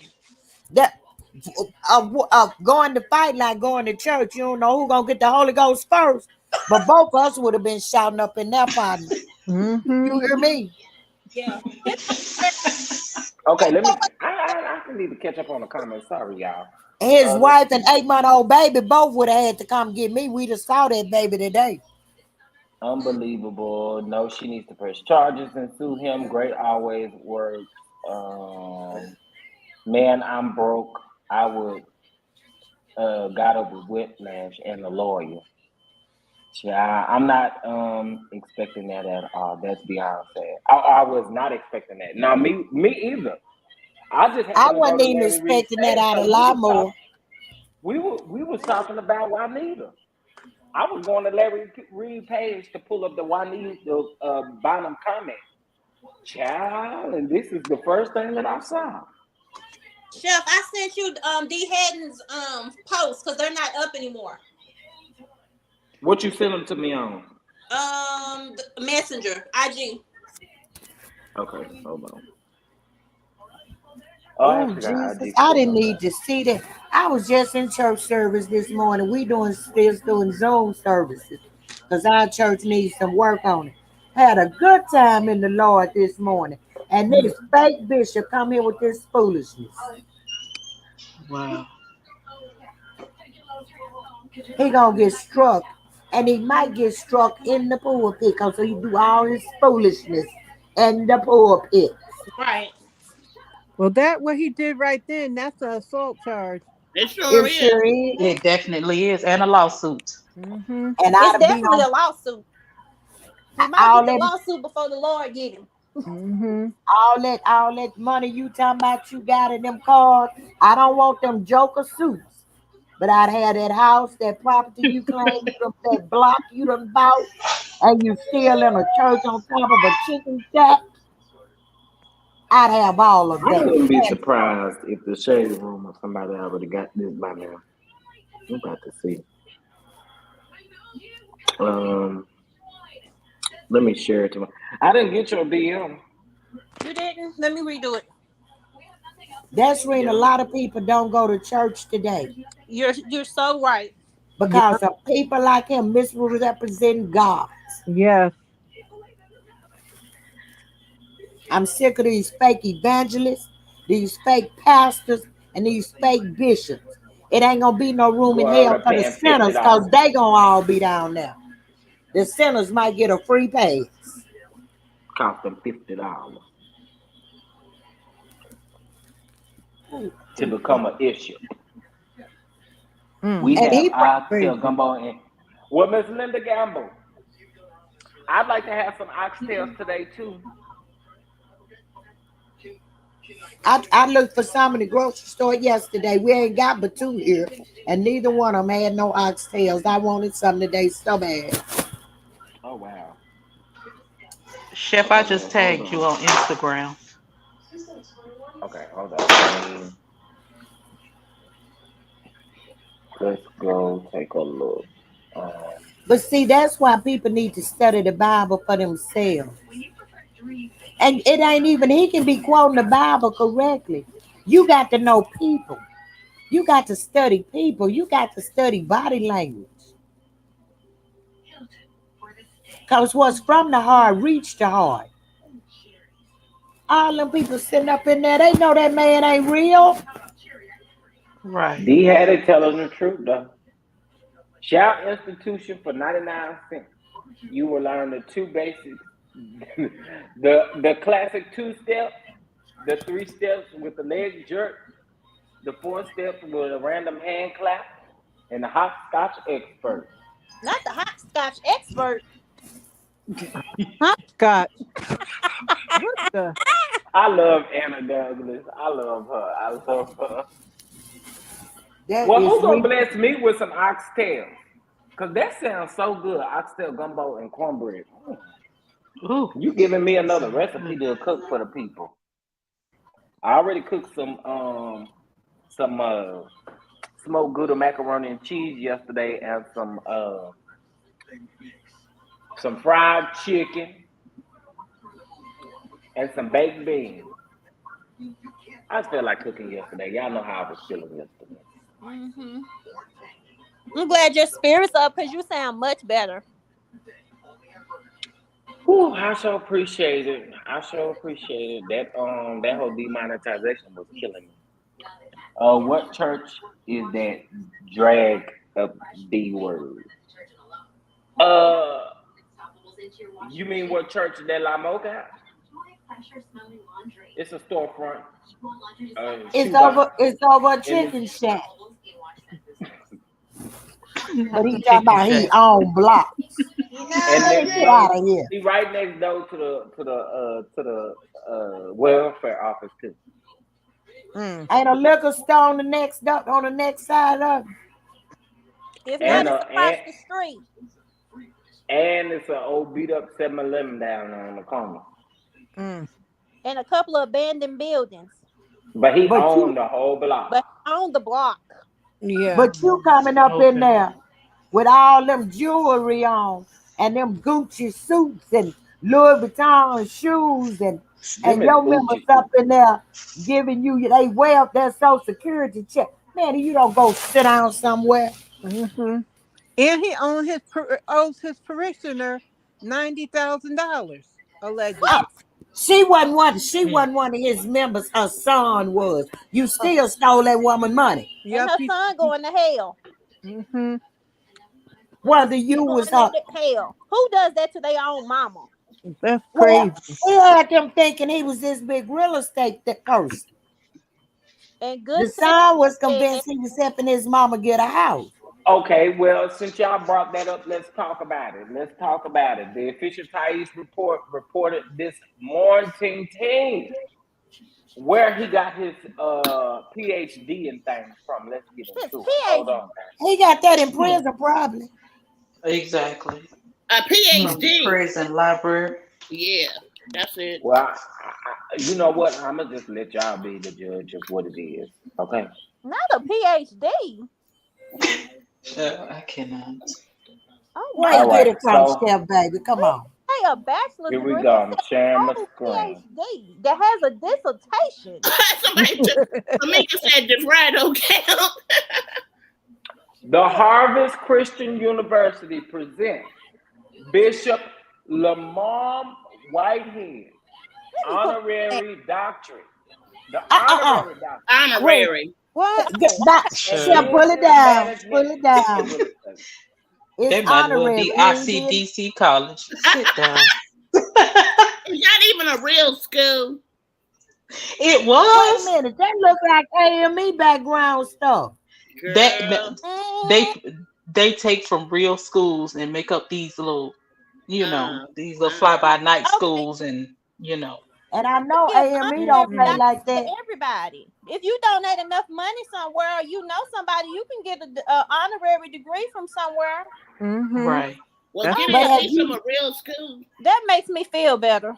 That going to fight like going to church. You don't know who gonna get the Holy Ghost first. But both of us would have been shouting up in that fight. Mm-hmm. You hear me? Yeah. His armor bearer, Okay, let me. I need to catch up on the comments. Sorry, y'all. His Let's wife and see. 8-month-old baby both would have had to come get me. We just saw that baby today. Unbelievable. No, she needs to press charges and sue him. Great always works. Man, I'm broke. I would got up with whiplash and a lawyer. Yeah, I'm not expecting that at all. That's beyond sad. I was not expecting that. Now me either. I just I happened to go wasn't to even Larry Reed's expecting that page out of because we was Lamore. talking. We was talking about Juanita. I was going to Larry Reed page to pull up the Juanita Bonham comment. Child, and this is the first thing that I saw. Chef, I sent you D Haddon's post because they're not up anymore. What you sent them to me on? The Messenger, IG. Okay, hold on. Oh, I Oh actually got Jesus! IG I pulled didn't up. need to see that. I was just in church service this morning. We still doing Zoom services because our church needs some work on it. Had a good time in the Lord this morning, and this fake bishop come here with this foolishness. Wow. He gonna get struck, and he might get struck in the pulpit because he do all his foolishness in the pulpit. Right. Well, that what he did right then, that's an assault charge. It sure It is. sure is, It definitely is. And a lawsuit. Mm-hmm. and It's I'd be definitely on a lawsuit. He might all get the that lawsuit before the Lord get him. Mm-hmm. all that money you talking about you got in them cars. I don't want them joker suits, but I'd have that house, that property you claim, that block you done bought, and you still in a church on top of a chicken shack. I'd have all of I that. wouldn't be surprised if the shade room or somebody already got this by now. I'm about to see. Um, let me share it to my. I didn't get your DM. You didn't? Let me redo it. That's when a Yeah. lot of people don't go to church today You're so right. Yeah. because of people like him misrepresenting God. Yes. I'm sick of these fake evangelists, these fake pastors, and these fake bishops. It ain't gonna be no room in Go over hell there for the paying fifty sinners because dollars. they gonna all be down there. The sinners might get a free pass. Cost them $50 to become an issue. We And have he oxtail preaching. gumbo and well, Miss Linda Gamble, I'd like to have some oxtails today too. I looked for some in the grocery store yesterday. We ain't got but two here, and neither one of them had no oxtails. I wanted some today so bad. Oh wow. Chef, I Okay, just well hold tagged you on. on Instagram. Okay, hold on. Let's go take a look. Um, But see, that's why people need to study the Bible for themselves. And it ain't even he can be quoting the Bible correctly. You got to know people. You got to study people. You got to study body language. Because what's from the heart reach the heart. All them people sitting up in there, they know that man ain't real. Right. D had it telling the truth though. Shout institution for 99 cents. You will learn the two basics. the classic 2 step, the 3 steps with the leg jerk, the 4 steps with a random hand clap, and the hopscotch expert. Not the hopscotch expert. Hopscotch. What the? I love Anna Douglas. I love her. I love her. That Well, is who gonna real. bless me with some oxtails? Cause that sounds so good. Oxtail gumbo and cornbread. Ooh. You giving me another recipe to cook for the people. I already cooked some smoked Gouda macaroni and cheese yesterday and some fried chicken and some baked beans. I just felt like cooking yesterday. Y'all know how I was feeling yesterday. Mm-hmm. I'm glad your spirit's up because you sound much better. Whew, I sure appreciate it. I sure appreciate it. That whole demonetization was killing me. What church is that drag up the word? Uh, you mean what church that La Mocha? It's a storefront. It's Shoes off over. It's over a in chicken shack. But Not the he talking chicken about he shack. own blocks. and Man, next get door. out of here. He right next door to the welfare office too. Mm. Ain't a liquor store on the next side of it. If not, And it's across the street. and it's an old beat up 7-Eleven down on the corner. Mm. And a couple of abandoned buildings. But he But owned you the whole block. But on the block. Yeah. but you coming up in Okay. there with all them jewelry on and them Gucci suits and Louis Vuitton shoes Them and is your members bougie up suits. in there giving you their social security check. Man, you don't go sit down somewhere. Mm-hmm. And he owes his parishioner $90,000 allegedly. She wasn't one of his members. Her son was. You still stole that woman money. And Yep. her son going to hell. Mm-hmm. Whether He you going was to her. hell. Who does that to their own mama? That's Well, crazy. he had them thinking he was this big real estate person. And The good sense son was said, convinced he was helping his mama get a house. Okay, well, since y'all brought that up, let's talk about it. Let's talk about it. The official Thais report reported this morning where he got his PhD and things from. Let's get his into it. Hold PhD. on, guys. He got that in prison, probably. Exactly. A From the PhD. prison library. Yeah, that's it. Well, you know what? I'm gonna just let y'all be the judge of what it is. Okay. Not a PhD. I cannot. Oh Where my. he All get right. it from, So Chef Baby? Come on. Hey, a bachelor's here we degree go. and I'm said sharing my no screen. PhD that has a dissertation. Somebody took Amika said the fry don't count. The Harvest Christian University presents Bishop Lamar Whitehead Let me pull that. honorary doctorate. The Uh-uh. honorary doctorate. Wait. Honorary. What? Chef, in pull it business down. management Pull it and down. disability studies. It's They might as well honorary. be He ain't did. ICDC college. Sit down. It's not even a real school. It Wait a was. minute. That look like AME background stuff. Girl. They take from real schools and make up these little, Uh, these little fly by night Okay, schools, and And I know give AME don't honorary pay Mhm. like to that. everybody. If you donate enough money somewhere, or you know somebody, you can get a honorary degree from somewhere. Mhm. right. well, That's get it But at have least from you a real school. That makes me feel better.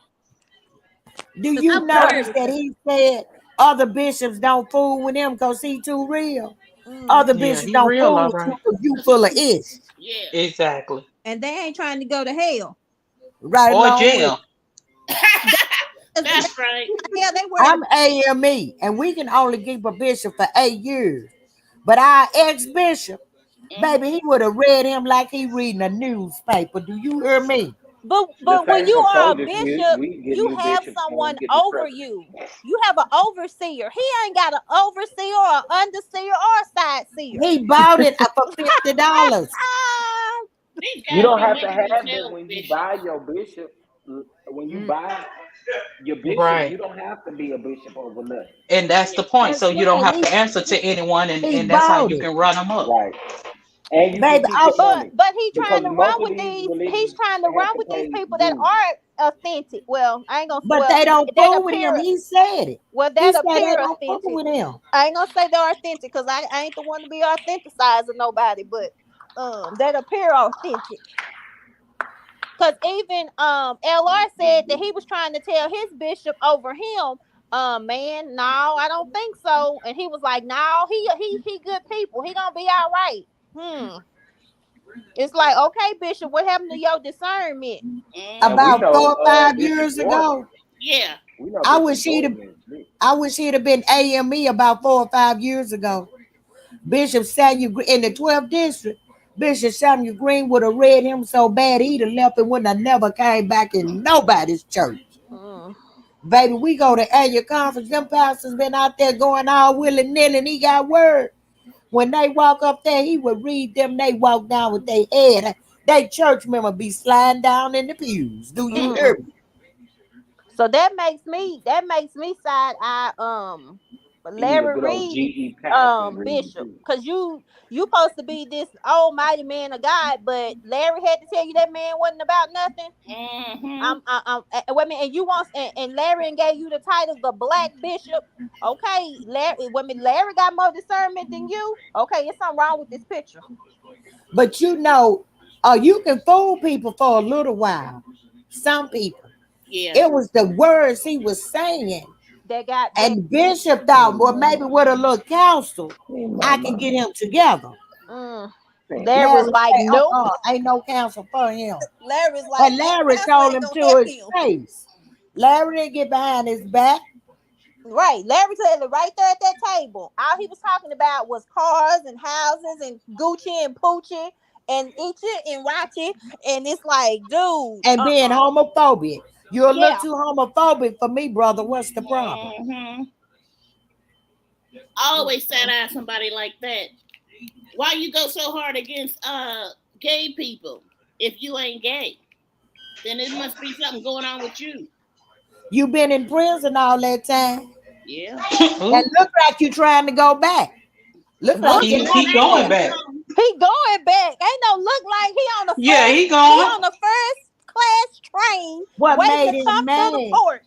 do 'Cause you I'm notice nervous. that he said other bishops don't fool with him because he too real? Mm. Other Yeah, bishops he don't real, fool all with you right. because you full of ish. Yeah. Exactly. And they ain't trying to go to hell. Right Or along with it. jail. Because if That's right. they hell, they worried I'm about. AME, and we can only keep a bishop for 8 years. But our ex-bishop, Mhm. baby, he would have read him like he reading a newspaper. Do you hear me? The But when same you for are a soldiers. bishop, We get you new have bishops when we someone get to over trust. you. You have an overseer. He ain't got an overseer or an underseer or a side seer. He bought it for $50. These You guys don't be have to making have that themselves when you bishop. buy your bishop. When you Mm. buy your bishop, Right. you don't have to be a bishop over nothing. And that's Yeah. the point. That's So you don't right. have to answer to anyone, He and that's how bought you it. can run them up. Right. And you can Baby, keep the money But he trying because to run most of with these these. He's religions trying to run have to with these pay people that dues. are authentic. Well, I ain't gonna. but Well, they don't that fool with him. appear. He said it. Well, He that said they appear don't fool authentic. with him. I ain't gonna say they're authentic because I ain't the one to be authenticizing nobody. But that appear authentic. Because even LR said that he was trying to tell his bishop over him, man, no, I don't think so. And he was like, no, he good people. He gonna be all right. It's like, okay, Bishop, what happened to your discernment? And we About Mm-hmm. 4 know or 5 Bishop years Jordan. ago, Yeah. We know I Bishop wish he'd have, Jordan is big. I wish he'd have been AME about 4 or 5 years ago. Bishop Samuel in the 12th district. Bishop Samuel Green would have read him so bad he'd have left and wouldn't have never came back in nobody's church. Mm. Baby, we go to annual conference. Them pastors been out there going all willy nilly, and he got word. When they walk up there, he would read them. They walk down with their head. They church member be sliding down in the pews. Do you hear me? So that makes me side eye You need a Larry good old Reed GE pastor and read Bishop, too. because you supposed to be this almighty man of God, but Larry had to tell you that man wasn't about nothing. Mm-hmm. Wait a minute, and you want and Larry gave you the title the Black Bishop. Okay, Larry got more discernment than you. Okay, it's something wrong with this picture. But you can fool people for a little while. Some people. Yeah. It was the words he was saying. That got that. And Bishop thought, well, maybe with a little counsel, Hey, I can mama. get him together. Mm, Hey, Larry's Larry like, said, nope. ain't no counsel for him. Larry's like, And that Larry pastor told ain't him gonna to help his him. face. Larry didn't get behind his back. Right. Larry said it right there at that table. All he was talking about was cars and houses and Gucci and Poochie and Ichi and Rachi. And it's like, dude, And being homophobic. You're a little yeah. too homophobic for me, brother. What's the problem? Mm-hmm. Always sat out somebody like that. Why you go so hard against gay people if you ain't gay? Then it must be something going on with you. You been in prison all that time. Yeah. And look like you trying to go back. Look Huh? like he you he like to going go. back. He going back. Ain't no look like Yeah, he he going. on the first class train What waiting made to him come to the mad? port.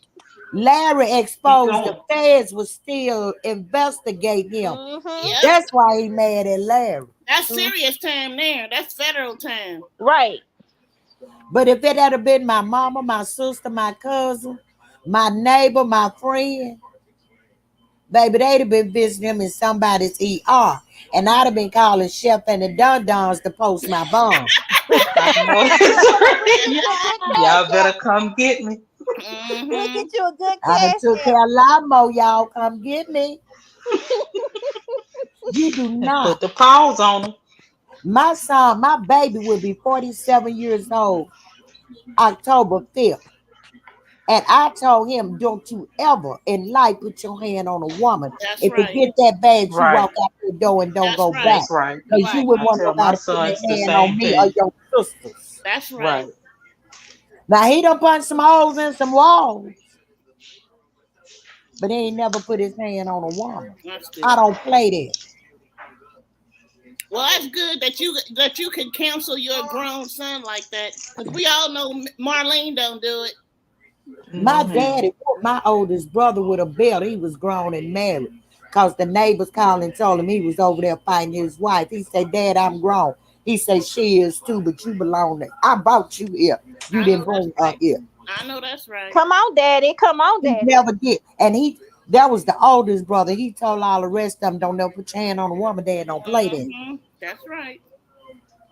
Larry He exposed the going. feds was still investigating him. Mm-hmm. Yep. That's why he mad at Larry. That's serious time there. That's federal time. Right. But if it had been my mama, my sister, my cousin, my neighbor, my friend, baby, they'd have been visiting him in somebody's ER. And I'd have been calling Chef and the Don Dons to post my bond. I know that's We'll get right. you a good Y'all cash better app. come get me. We'll Mm-hmm. get you a good I done cash took app. care of a lot more, y'all. Come get me. You do And not. put the paws on them. My son, my baby will be 47 years old October 5th. And I told him, don't you ever in life put your hand on a woman. That's If it right. get that bad, you Right. walk out the door and don't That's go right. back. That's right. Because you Right. wouldn't I want tell my nobody putting sons the their hand on same me or thing. your sisters. That's right. Right. Now, he done punched some holes in some walls, but he ain't never put his hand on a woman. That's I good. don't play that. Well, that's good that you can counsel your grown son like that, because we all know Marlene don't do it. My Mhm. daddy put my oldest brother with a belt. He was grown and married. Cause the neighbors called and told him he was over there fighting his wife. He said, Dad, I'm grown. He said, she is too, but you belong there. I brought you here. You I know didn't that's bring her right. here. I know that's right. Come on, daddy. Come on, He daddy. never did. And that was the oldest brother. He told all the rest of them, don't never put your hand on a woman, Dad, don't play that. That's right.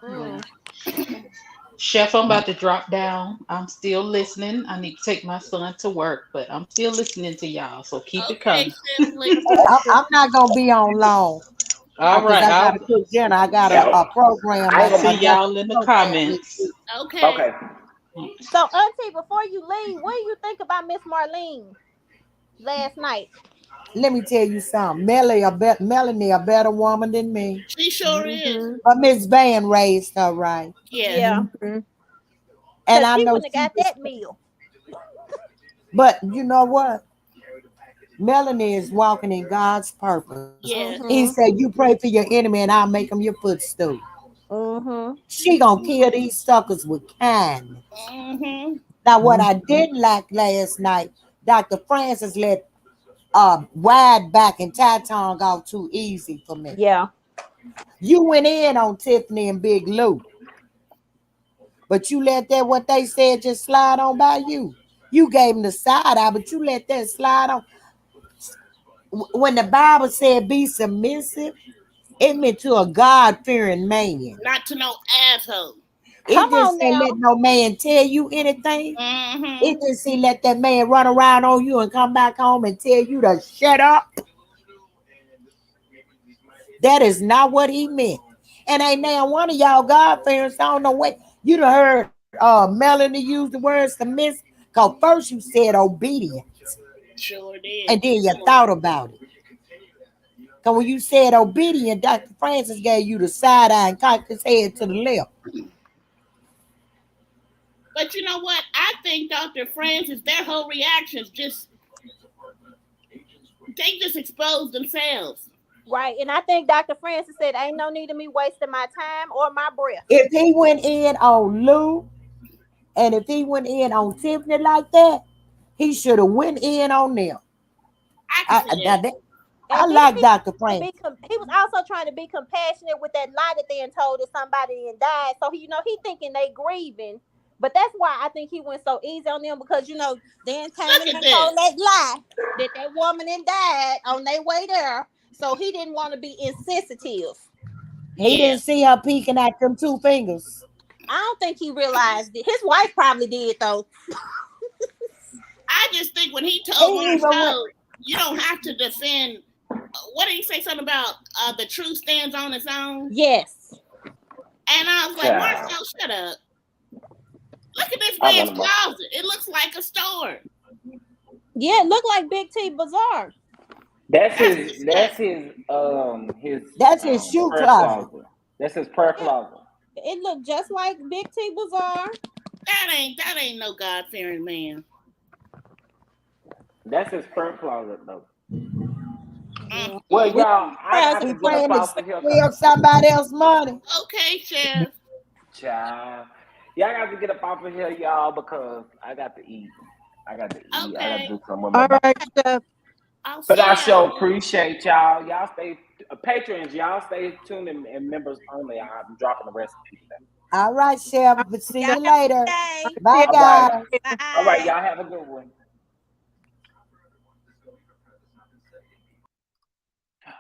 Mm. Chef, I'm about to drop down. I'm still listening. I need to take my son to work, but I'm still listening to y'all. So keep it Okay, coming. Chef Lee. I'm not going to be on long. All Because right. I got to cook dinner. I got Yeah, a program, I ain't See gonna another y'all in the program this comments. week. be Okay. okay. So, Auntie, before you leave, what do you think about Miss Marlene last night? Let me tell you something. Melanie a better woman than me. She sure is. Mm-hmm. But Miss Van raised her right. Yes. Yeah, Mm-hmm. And because I she know wouldn't she have got was, that meal. but you know what? Melanie is walking in God's purpose. Yes. He Mm-hmm. said, you pray for your enemy and I'll make them your footstool. Mm-hmm. She gonna kill these suckers with kindness. Mm-hmm. Now, what I didn't like last night, Dr. Francis let wide back and tie tongue off too easy for me. Yeah. You went in on Tiffany and Big Lou, but you let that what they said just slide on by you. You gave them the side eye, but you let that slide on. When the Bible said be submissive, it meant to a God-fearing man. Not to no asshole. It Come didn't on say now. let no man tell you anything. Mm-hmm. It didn't say let that man run around on you and come back home and tell you to shut up. That is not what he meant. And ain't now one of y'all God-fearing, so I don't know what you done heard Melanie use the word submissive. Because first you said obedient, Sure did. and then you thought about it. Because when you said obedient, Dr. Francis gave you the side eye and cocked his head to the left. But you know what? I think Dr. Francis, their whole reactions they just expose themselves. Right. And I think Dr. Francis said, ain't no need of me wasting my time or my breath. If he went in on Lou and if he went in on Tiffany like that, he should have went in on them. I can I, see I, that. that- I And then like Dr. Francis. he was also trying to be compassionate with that lie that they had told that somebody and died. So he thinking they grieving. But that's why I think he went so easy on them because Dan came Look in at and told this. that lie that woman and died on their way there. So he didn't want to be insensitive. He Yeah. didn't see her peeking at them two fingers. I don't think he realized it. His wife probably did though. I just think when he He told even went, Marcel, you don't have to defend. What did he say? Something about the truth stands on its own. Yes. And I was like, Child, Marcel, shut up. Look at this I man's want to. closet. It looks like a store. Yeah, it looked like Big T Bazaar. That's That's his. That's disgusting. his that's his shoe prayer closet. closet. That's his prayer Yeah, closet. it looked just like Big T Bazaar. That ain't no God fearing man. That's his prayer closet, though. Well, Mm-mm. We y'all, I prayers got he to get up praying to off of here. 'Cause- steal somebody else's money. Okay, Chef. child, yeah, I got to get up off of here, y'all, because I got to eat. I got to eat. I got to Okay. do something with my All body. right, Chef. I'll But I see sure y'all. appreciate y'all. Y'all stay patrons. Y'all stay tuned and members only. I'm dropping the recipe today. All right, Chef. But see Y'all you have a later. good day. Bye, All right. guys. All right. Bye. Y'all have a good one.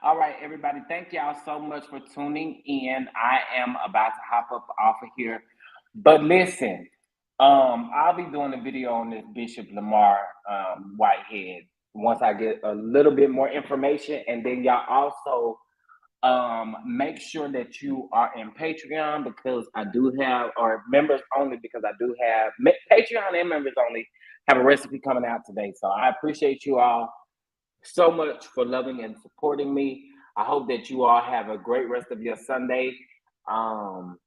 All right, everybody. Thank y'all so much for tuning in. I am about to hop up off of here. But listen, I'll be doing a video on this Bishop Lamar Whitehead once I get a little bit more information. And then y'all also make sure that you are in Patreon because I do have, or members only because I do have Patreon and members only have a recipe coming out today. So I appreciate you all so much for loving and supporting me. I hope that you all have a great rest of your Sunday. Um,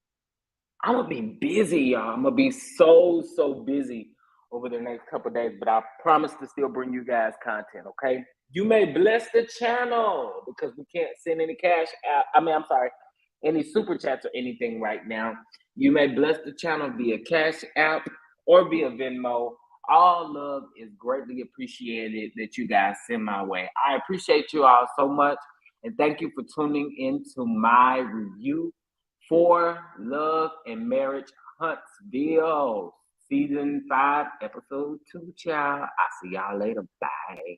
I'm gonna be busy, y'all. I'm gonna be so busy over the next couple of days, but I promise to still bring you guys content. Okay? You may bless the channel because we can't send any cash out. I'm sorry. any super chats or anything right now, you may bless the channel via Cash App or via Venmo. All love is greatly appreciated that you guys send my way. I appreciate you all so much, and thank you for tuning into my review for Love and Marriage Huntsville, Season 5, Episode 2, child. I'll see y'all later. Bye.